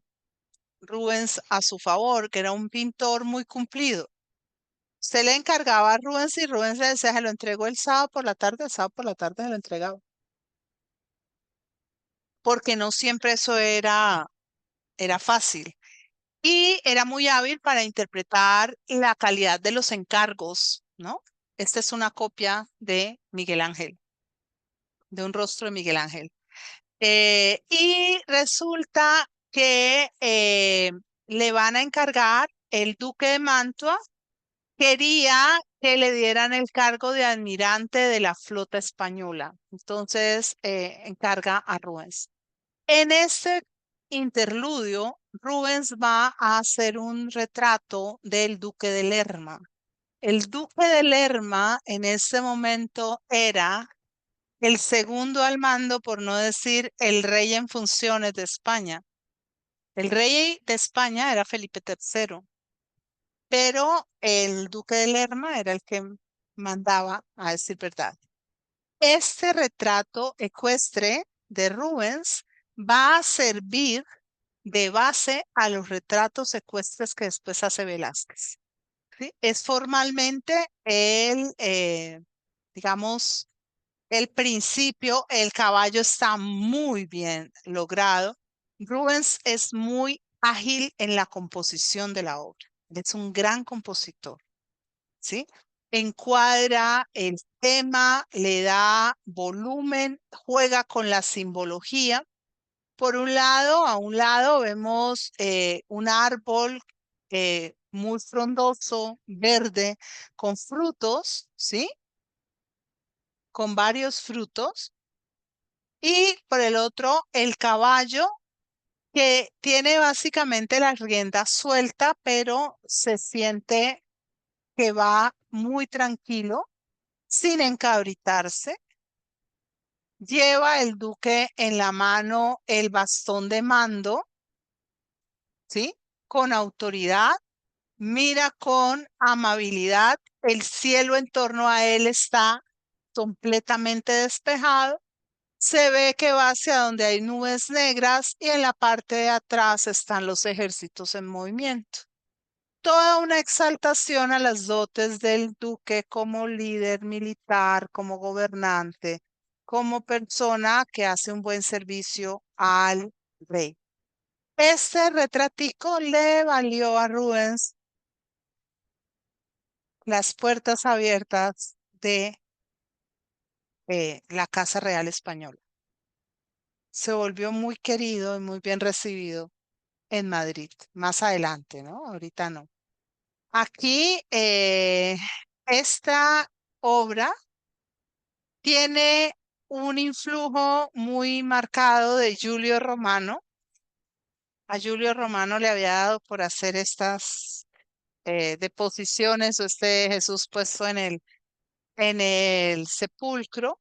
Rubens a su favor, que era un pintor muy cumplido. Se le encargaba a Rubens y Rubens le decía, se lo entregó el sábado por la tarde, el sábado por la tarde se lo entregaba. Porque no siempre eso era fácil. Y era muy hábil para interpretar la calidad de los encargos, ¿no? Esta es una copia de Miguel Ángel, de un rostro de Miguel Ángel. Y resulta que le van a encargar el duque de Mantua, quería que le dieran el cargo de almirante de la flota española. Entonces, encarga a Rubens. En este interludio, Rubens va a hacer un retrato del duque de Lerma. El duque de Lerma en ese momento era el segundo al mando, por no decir el rey en funciones de España. El rey de España era Felipe III, pero el duque de Lerma era el que mandaba, a decir verdad. Este retrato ecuestre de Rubens va a servir de base a los retratos ecuestres que después hace Velázquez. ¿Sí? Es formalmente digamos, el principio, el caballo está muy bien logrado. Rubens es muy ágil en la composición de la obra. Es un gran compositor, ¿sí? Encuadra el tema, le da volumen, juega con la simbología. Por un lado, a un lado vemos un árbol muy frondoso, verde, con frutos, ¿sí? Con varios frutos. Y por el otro, el caballo que tiene básicamente la rienda suelta, pero se siente que va muy tranquilo, sin encabritarse. Lleva el duque en la mano el bastón de mando, ¿sí? Con autoridad, mira con amabilidad, el cielo en torno a él está completamente despejado. Se ve que va hacia donde hay nubes negras y en la parte de atrás están los ejércitos en movimiento. Toda una exaltación a las dotes del duque como líder militar, como gobernante, como persona que hace un buen servicio al rey. Este retratico le valió a Rubens las puertas abiertas de la Casa Real Española. Se volvió muy querido y muy bien recibido en Madrid, más adelante, ¿no? Ahorita no. Aquí, esta obra tiene un influjo muy marcado de Julio Romano. A Julio Romano le había dado por hacer estas deposiciones o este Jesús puesto en el sepulcro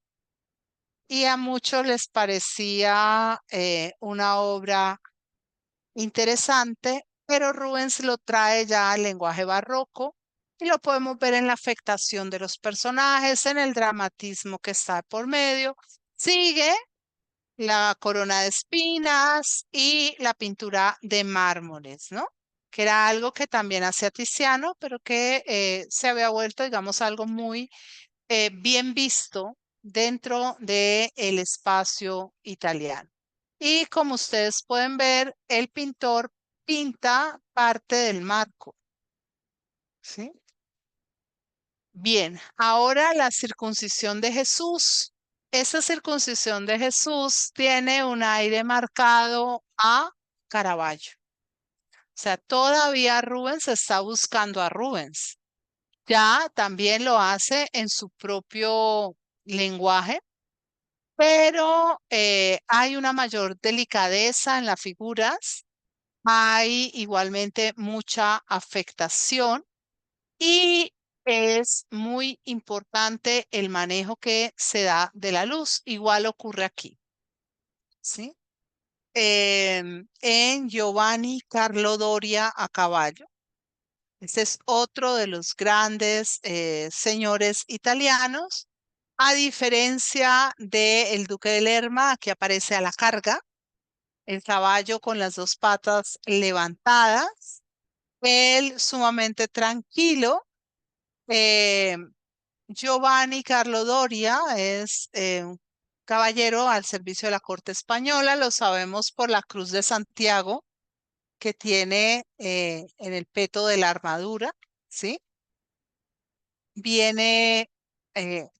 y a muchos les parecía una obra interesante, pero Rubens lo trae ya al lenguaje barroco y lo podemos ver en la afectación de los personajes, en el dramatismo que está por medio. Sigue la corona de espinas y la pintura de mármoles, ¿no? Que era algo que también hacía Tiziano, pero que se había vuelto, digamos, algo muy bien visto dentro del espacio italiano. Y como ustedes pueden ver, el pintor pinta parte del marco, ¿sí? Bien, ahora la circuncisión de Jesús. Esa circuncisión de Jesús tiene un aire marcado a Caravaggio. O sea, todavía Rubens está buscando a Rubens. Ya también lo hace en su propio lenguaje, pero hay una mayor delicadeza en las figuras, hay igualmente mucha afectación y es muy importante el manejo que se da de la luz. Igual ocurre aquí, ¿sí? En Giovanni Carlo Doria a caballo. Este es otro de los grandes señores italianos. A diferencia del Duque de Lerma, que aparece a la carga, el caballo con las dos patas levantadas, él sumamente tranquilo. eh, Giovanni Carlo Doria es un caballero al servicio de la corte española, lo sabemos por la Cruz de Santiago que tiene en el peto de la armadura, ¿sí? Viene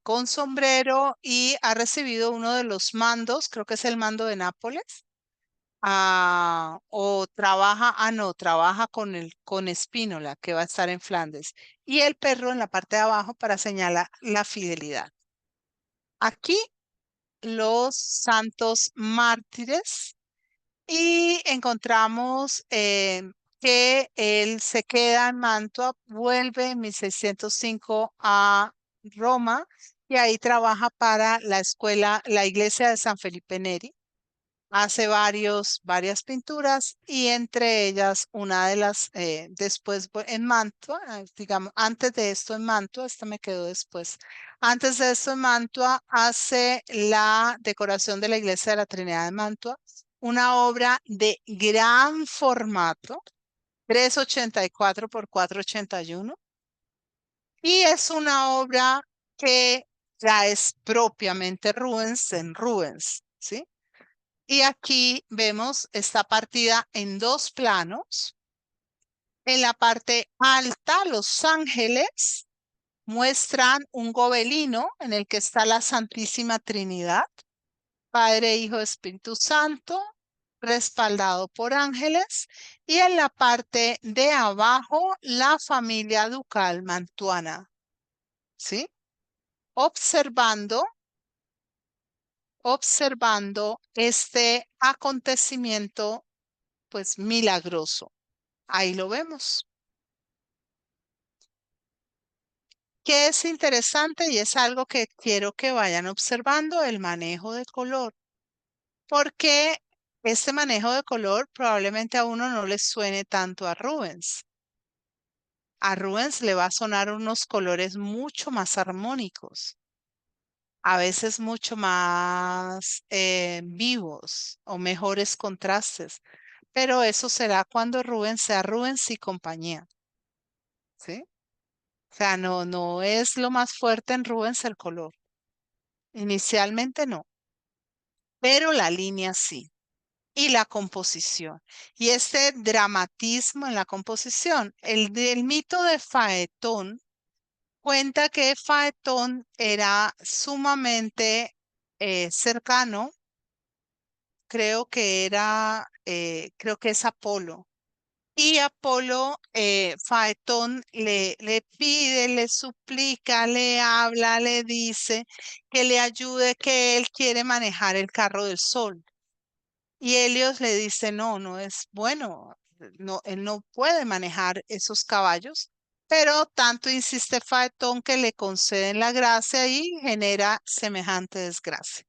con sombrero y ha recibido uno de los mandos, creo que es el mando de Nápoles, o trabaja, no, trabaja con Spínola, que va a estar en Flandes, y el perro en la parte de abajo para señalar la fidelidad. Aquí los santos mártires y encontramos que él se queda en Mantua, vuelve en 1605 a Roma y ahí trabaja para la escuela, la iglesia de San Felipe Neri. Hace varias pinturas y entre ellas una de las, después en Mantua, digamos, antes de esto en Mantua, esta me quedó después. Antes de esto en Mantua hace la decoración de la iglesia de la Trinidad de Mantua, una obra de gran formato, 384 por 481, y es una obra que ya es propiamente Rubens en Rubens, ¿sí? Y aquí vemos esta partida en dos planos. En la parte alta, los ángeles muestran un gobelino en el que está la Santísima Trinidad, Padre, Hijo, Espíritu Santo, respaldado por ángeles. Y en la parte de abajo, la familia ducal mantuana, ¿sí? Observando, observando este acontecimiento, pues milagroso. Ahí lo vemos. Que es interesante y es algo que quiero que vayan observando, el manejo de color, porque este manejo de color probablemente a uno no le suene tanto a Rubens. A Rubens le va a sonar unos colores mucho más armónicos, a veces mucho más vivos o mejores contrastes, pero eso será cuando Rubens sea Rubens y compañía, ¿sí? O sea, no es lo más fuerte en Rubens el color. Inicialmente no, pero la línea sí. Y la composición. Y este dramatismo en la composición. El del mito de Faetón cuenta que Faetón era sumamente cercano, creo que es Apolo. Y Apolo, Faetón le pide, le suplica, le habla, le dice que le ayude, que él quiere manejar el carro del sol. Y Helios le dice, no, no es bueno, no, él no puede manejar esos caballos, pero tanto insiste Faetón que le conceden la gracia y genera semejante desgracia.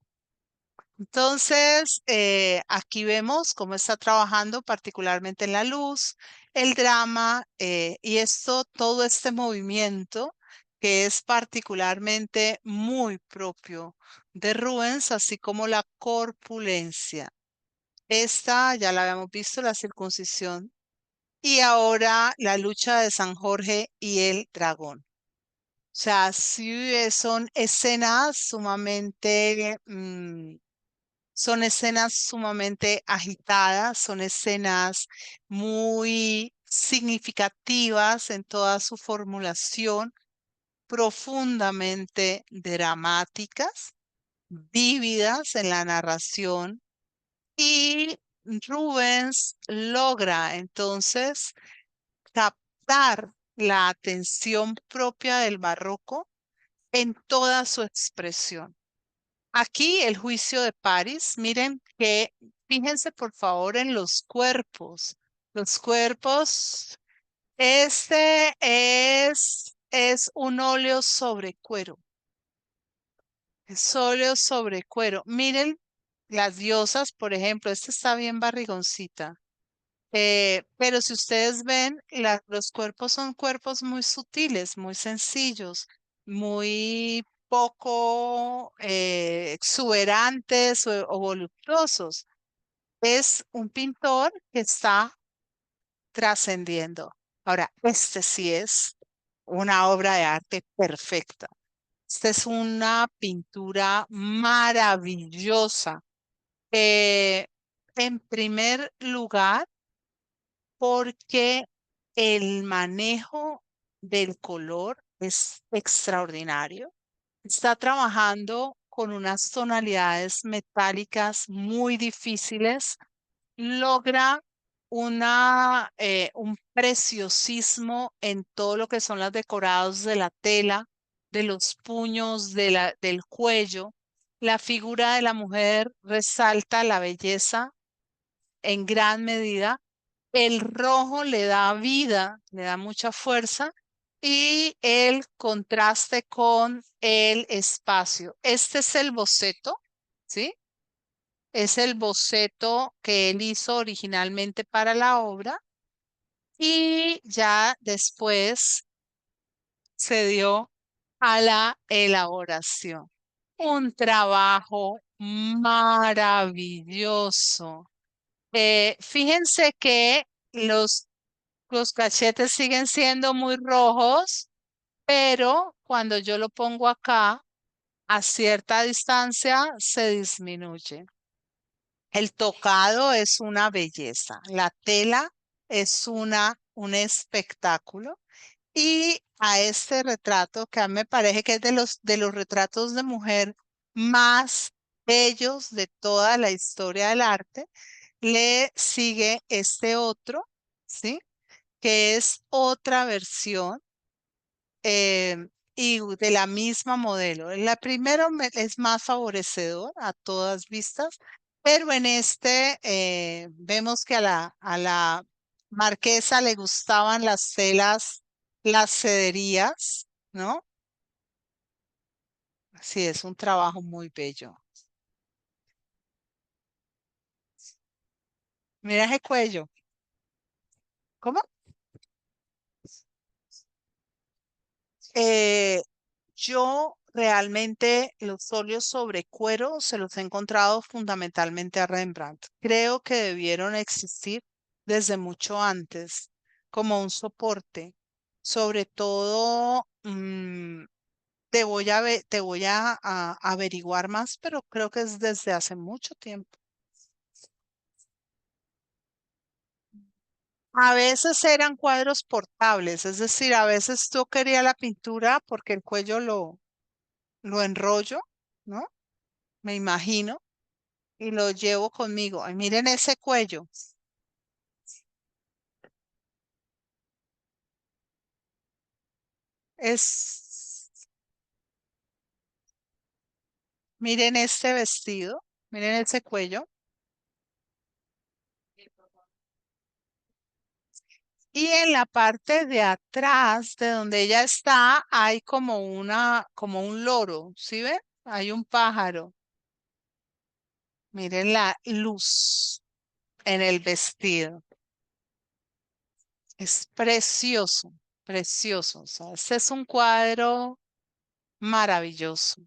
Entonces, aquí vemos cómo está trabajando particularmente en la luz, el drama y todo este movimiento que es particularmente muy propio de Rubens, así como la corpulencia. Esta ya la habíamos visto, la circuncisión, y ahora la lucha de San Jorge y el dragón. O sea, sí, son escenas sumamente agitadas, son escenas muy significativas en toda su formulación, profundamente dramáticas, vívidas en la narración. Y Rubens logra entonces captar la atención propia del barroco en toda su expresión. Aquí el juicio de París, miren que, fíjense por favor en los cuerpos. Los cuerpos, es un óleo sobre cuero. Es óleo sobre cuero. Miren las diosas, por ejemplo, esta está bien barrigoncita. Pero si ustedes ven, los cuerpos son cuerpos muy sutiles, muy sencillos, muy poco exuberantes o voluptuosos. Es un pintor que está trascendiendo. Ahora, este sí es una obra de arte perfecta. Esta es una pintura maravillosa. Eh, en primer lugar, porque el manejo del color es extraordinario. Está trabajando con unas tonalidades metálicas muy difíciles, logra un preciosismo en todo lo que son los decorados de la tela, de los puños, del cuello. La figura de la mujer resalta la belleza en gran medida. El rojo le da vida, le da mucha fuerza y el contraste con el espacio. Este es el boceto, ¿sí? Es el boceto que él hizo originalmente para la obra y ya después se dio a la elaboración. Un trabajo maravilloso. Fíjense que los cachetes siguen siendo muy rojos, pero cuando yo lo pongo acá, a cierta distancia, se disminuye. El tocado es una belleza. La tela es un espectáculo. Y a este retrato, que a mí me parece que es de los retratos de mujer más bellos de toda la historia del arte, le sigue este otro, ¿sí? Que es otra versión y de la misma modelo. La primera es más favorecedor a todas vistas, pero en este vemos que a la marquesa le gustaban las telas, las cederías, ¿no? Sí, es un trabajo muy bello. Mira ese cuello. ¿Cómo? Eh, yo realmente los óleos sobre cuero se los he encontrado fundamentalmente a Rembrandt. Creo que debieron existir desde mucho antes como un soporte. Sobre todo, te voy a averiguar más, pero creo que es desde hace mucho tiempo. A veces eran cuadros portables, es decir, a veces tú querías la pintura porque el cuello lo enrollo, ¿no? Me imagino, y lo llevo conmigo. Ay, miren ese cuello. Es, miren este vestido, miren ese cuello. Y en la parte de atrás, de donde ella está, hay como un loro, ¿sí ven? Hay un pájaro. Miren la luz en el vestido. Es precioso, precioso. O sea, este es un cuadro maravilloso.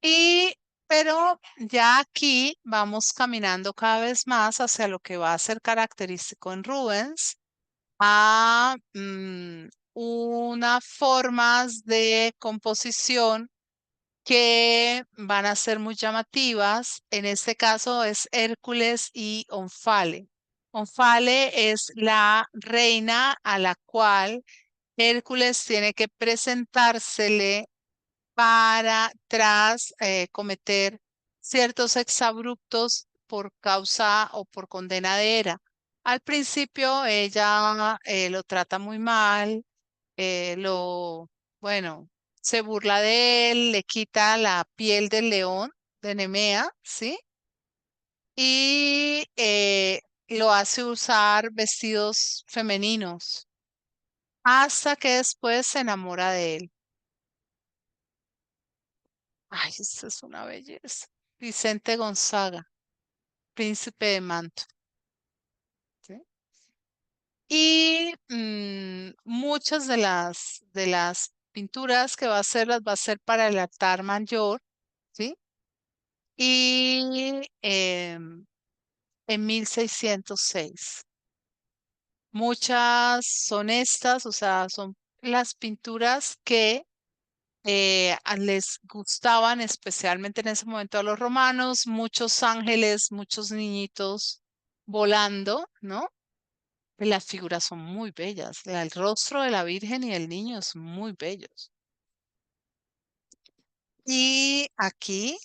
Y, pero ya aquí vamos caminando cada vez más hacia lo que va a ser característico en Rubens, a unas formas de composición que van a ser muy llamativas. En este caso es Hércules y Onfale. Onfale es la reina a la cual Hércules tiene que presentársele para tras cometer ciertos exabruptos por causa o por condena de Hera. Al principio ella lo trata muy mal, bueno, se burla de él, le quita la piel del león de Nemea, ¿sí? Y lo hace usar vestidos femeninos hasta que después se enamora de él. Ay, esto es una belleza. Vicente Gonzaga, Príncipe de Manto. ¿Sí? Y muchas de las pinturas que va a hacer las va a hacer para el altar mayor, ¿sí? Y en 1606. Muchas son estas, o sea, son las pinturas que les gustaban especialmente en ese momento a los romanos, muchos ángeles, muchos niñitos volando, ¿no? Y las figuras son muy bellas. El rostro de la Virgen y el niño son muy bellos. Y aquí,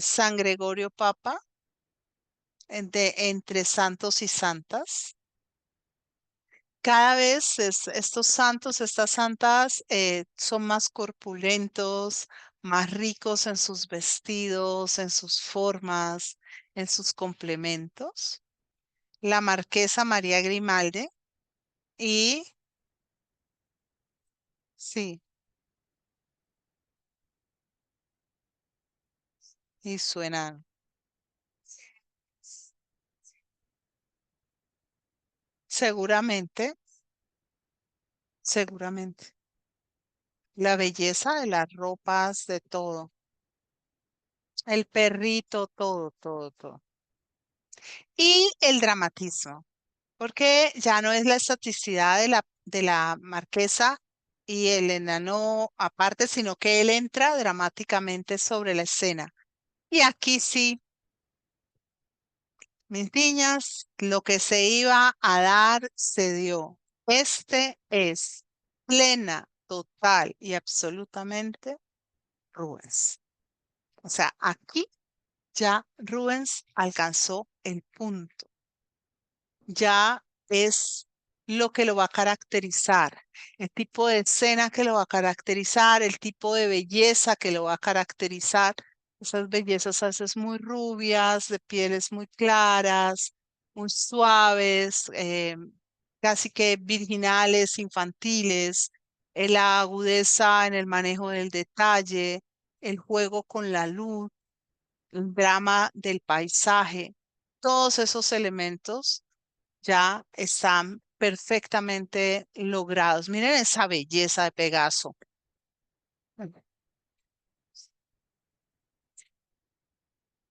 San Gregorio Papa, entre santos y santas. Cada vez estos santos, estas santas, son más corpulentos, más ricos en sus vestidos, en sus formas, en sus complementos. La marquesa María Grimaldi, y sí, y suenan. Seguramente, seguramente. La belleza de las ropas, de todo. El perrito, todo, todo, todo. Y el dramatismo, porque ya no es la estaticidad de la marquesa y el enano aparte, sino que él entra dramáticamente sobre la escena. Y aquí sí, mis niñas, lo que se iba a dar se dio. Este es plena, total y absolutamente Rubens. O sea, aquí ya Rubens alcanzó el punto. Ya es lo que lo va a caracterizar, el tipo de escena que lo va a caracterizar, el tipo de belleza que lo va a caracterizar. Esas bellezas a veces muy rubias, de pieles muy claras, muy suaves, casi que virginales, infantiles, la agudeza en el manejo del detalle, el juego con la luz, el drama del paisaje, todos esos elementos ya están perfectamente logrados. Miren esa belleza de Pegaso.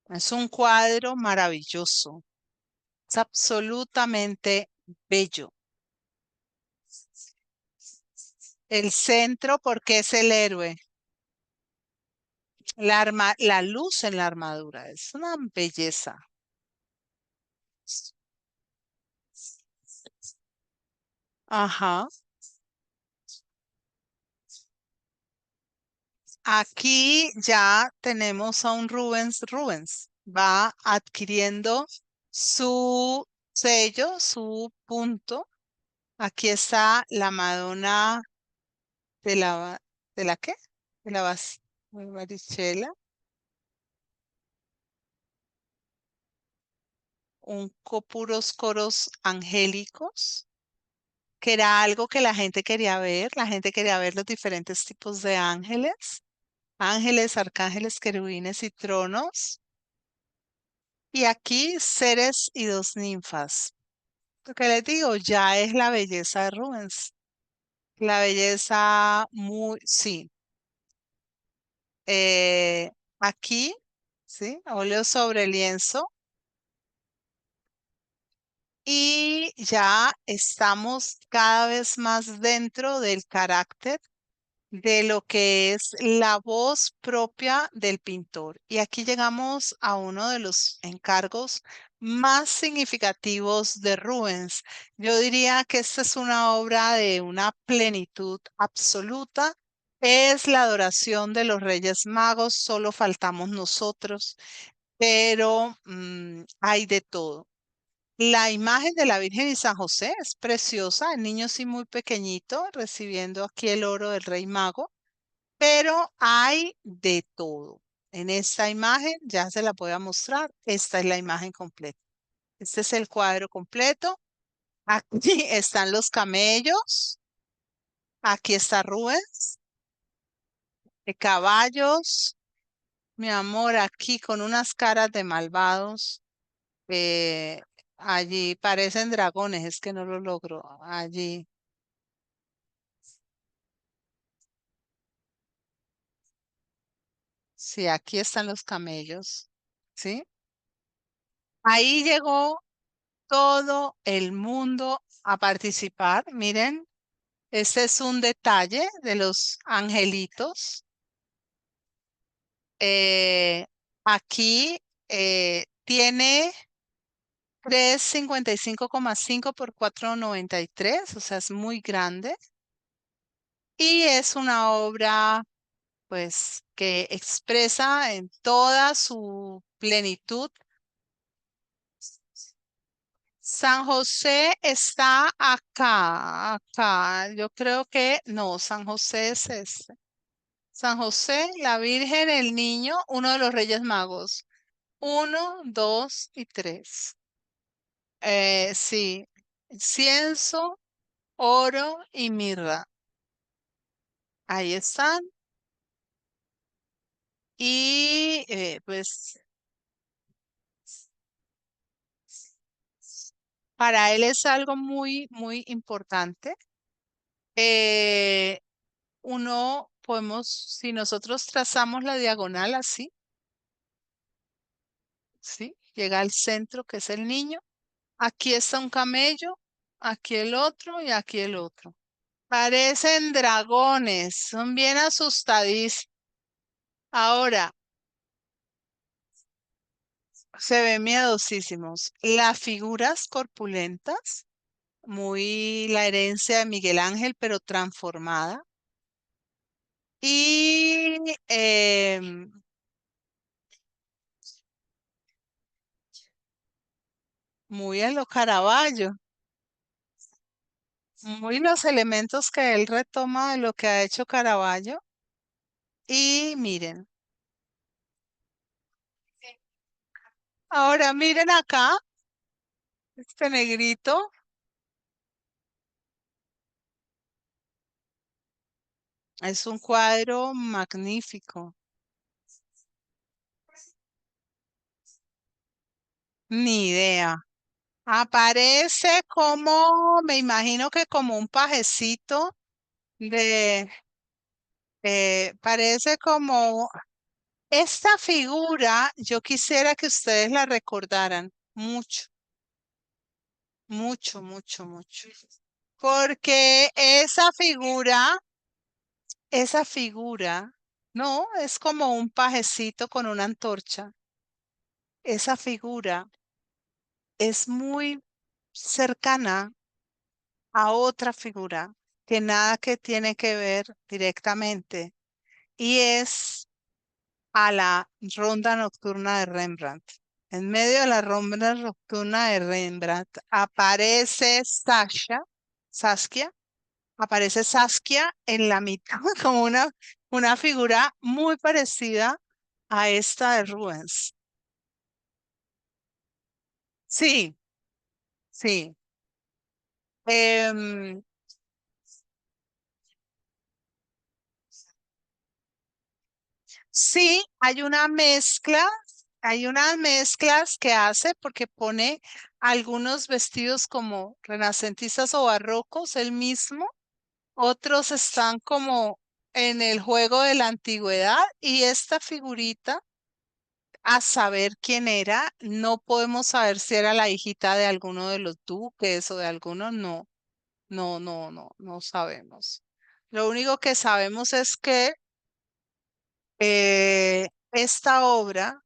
Es un cuadro maravilloso. Es absolutamente bello. El centro, porque es el héroe. La luz en la armadura. Es una belleza. Ajá. Aquí ya tenemos a un Rubens Rubens. Va adquiriendo su sello, su punto. Aquí está la Madonna de ¿de la qué? De la Barichela, puros coros angélicos, que era algo que la gente quería ver. La gente quería ver los diferentes tipos de ángeles, ángeles, arcángeles, querubines y tronos. Y aquí seres y dos ninfas. Lo que les digo, ya es la belleza de Rubens. La belleza muy, sí. Aquí, ¿sí? Óleo sobre lienzo. Y ya estamos cada vez más dentro del carácter de lo que es la voz propia del pintor. Y aquí llegamos a uno de los encargos más significativos de Rubens. Yo diría que esta es una obra de una plenitud absoluta. Es la adoración de los Reyes Magos, solo faltamos nosotros, pero hay de todo. La imagen de la Virgen y San José es preciosa, el niño sí muy pequeñito, recibiendo aquí el oro del Rey Mago, pero hay de todo. En esta imagen ya se la voy a mostrar. Esta es la imagen completa. Este es el cuadro completo. Aquí están los camellos. Aquí está Rubens, de caballos. Mi amor, aquí con unas caras de malvados. eh, Allí parecen dragones, es que no lo logro. Allí. Sí, aquí están los camellos, ¿sí? Ahí llegó todo el mundo a participar. Miren, este es un detalle de los angelitos. Eh, Aquí tiene 355,5 por 493, o sea, es muy grande. Y es una obra, pues, que expresa en toda su plenitud. San José está acá, acá. Yo creo que no, San José es este. San José, la Virgen, el Niño, uno de los Reyes Magos. Uno, dos y tres. Sí, incienso. oro y mirra. Ahí están. Y pues para él es algo muy, muy importante. Eh, uno podemos, si nosotros trazamos la diagonal así, ¿sí? Llega al centro, que es el niño. Aquí está un camello, aquí el otro y aquí el otro. Parecen dragones, son bien asustadísimos. Ahora, se ven miedosísimos. Las figuras corpulentas, muy la herencia de Miguel Ángel, pero transformada. Y muy a lo Caravaggio, muy los elementos que él retoma de lo que ha hecho Caravaggio. Y miren, ahora miren acá, este negrito, es un cuadro magnífico. Ni idea. Aparece como, me imagino que como un pajecito de, parece como, esta figura, yo quisiera que ustedes la recordaran mucho, mucho, mucho, mucho. Porque esa figura, no, es como un pajecito con una antorcha. Esa figura es muy cercana a otra figura que nada que tiene que ver directamente y es a la ronda nocturna de Rembrandt. En medio de la ronda nocturna de Rembrandt aparece Saskia, aparece Saskia en la mitad como una figura muy parecida a esta de Rubens. Sí, sí. Em, Sí, hay unas mezclas que hace porque pone algunos vestidos como renacentistas o barrocos, él mismo, otros están como en el juego de la antigüedad y esta figurita, a saber quién era, no podemos saber si era la hijita de alguno de los duques o de alguno, no, no, no, no, no sabemos. Lo único que sabemos es que esta obra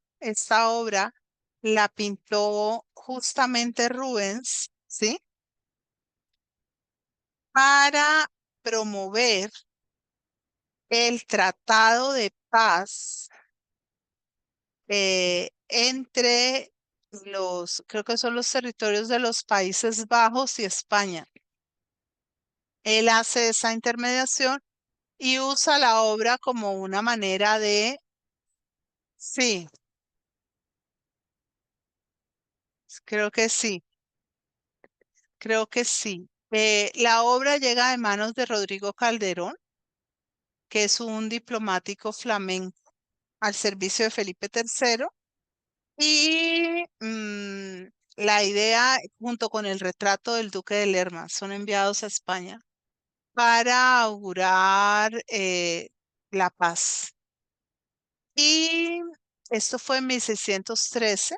la pintó justamente Rubens, ¿sí? Para promover el tratado de paz entre creo que son los territorios de los Países Bajos y España. Él hace esa intermediación y usa la obra como una manera de, sí, creo que sí. Creo que sí. La obra llega de manos de Rodrigo Calderón, que es un diplomático flamenco al servicio de Felipe III. Y la idea, junto con el retrato del Duque de Lerma, son enviados a España para augurar la paz. Y esto fue en 1613,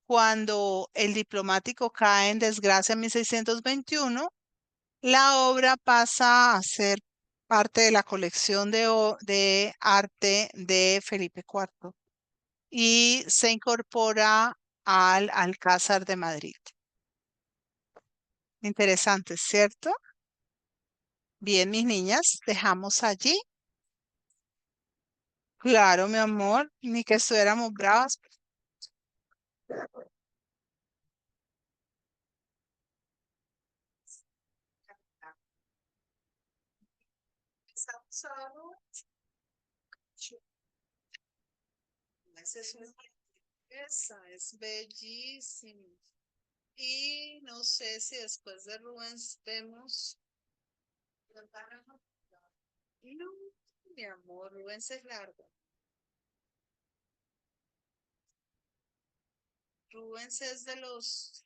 cuando el diplomático cae en desgracia en 1621. La obra pasa a ser parte de la colección de arte de Felipe IV y se incorpora al Alcázar de Madrid. Interesante, ¿cierto? Bien, mis niñas, dejamos allí. Claro, mi amor, ni que estuviéramos bravas. Esa es una belleza, es bellísimo. Y no sé si después de Rubens vemos. No, mi amor, Rubens es largo. Rubens es de los.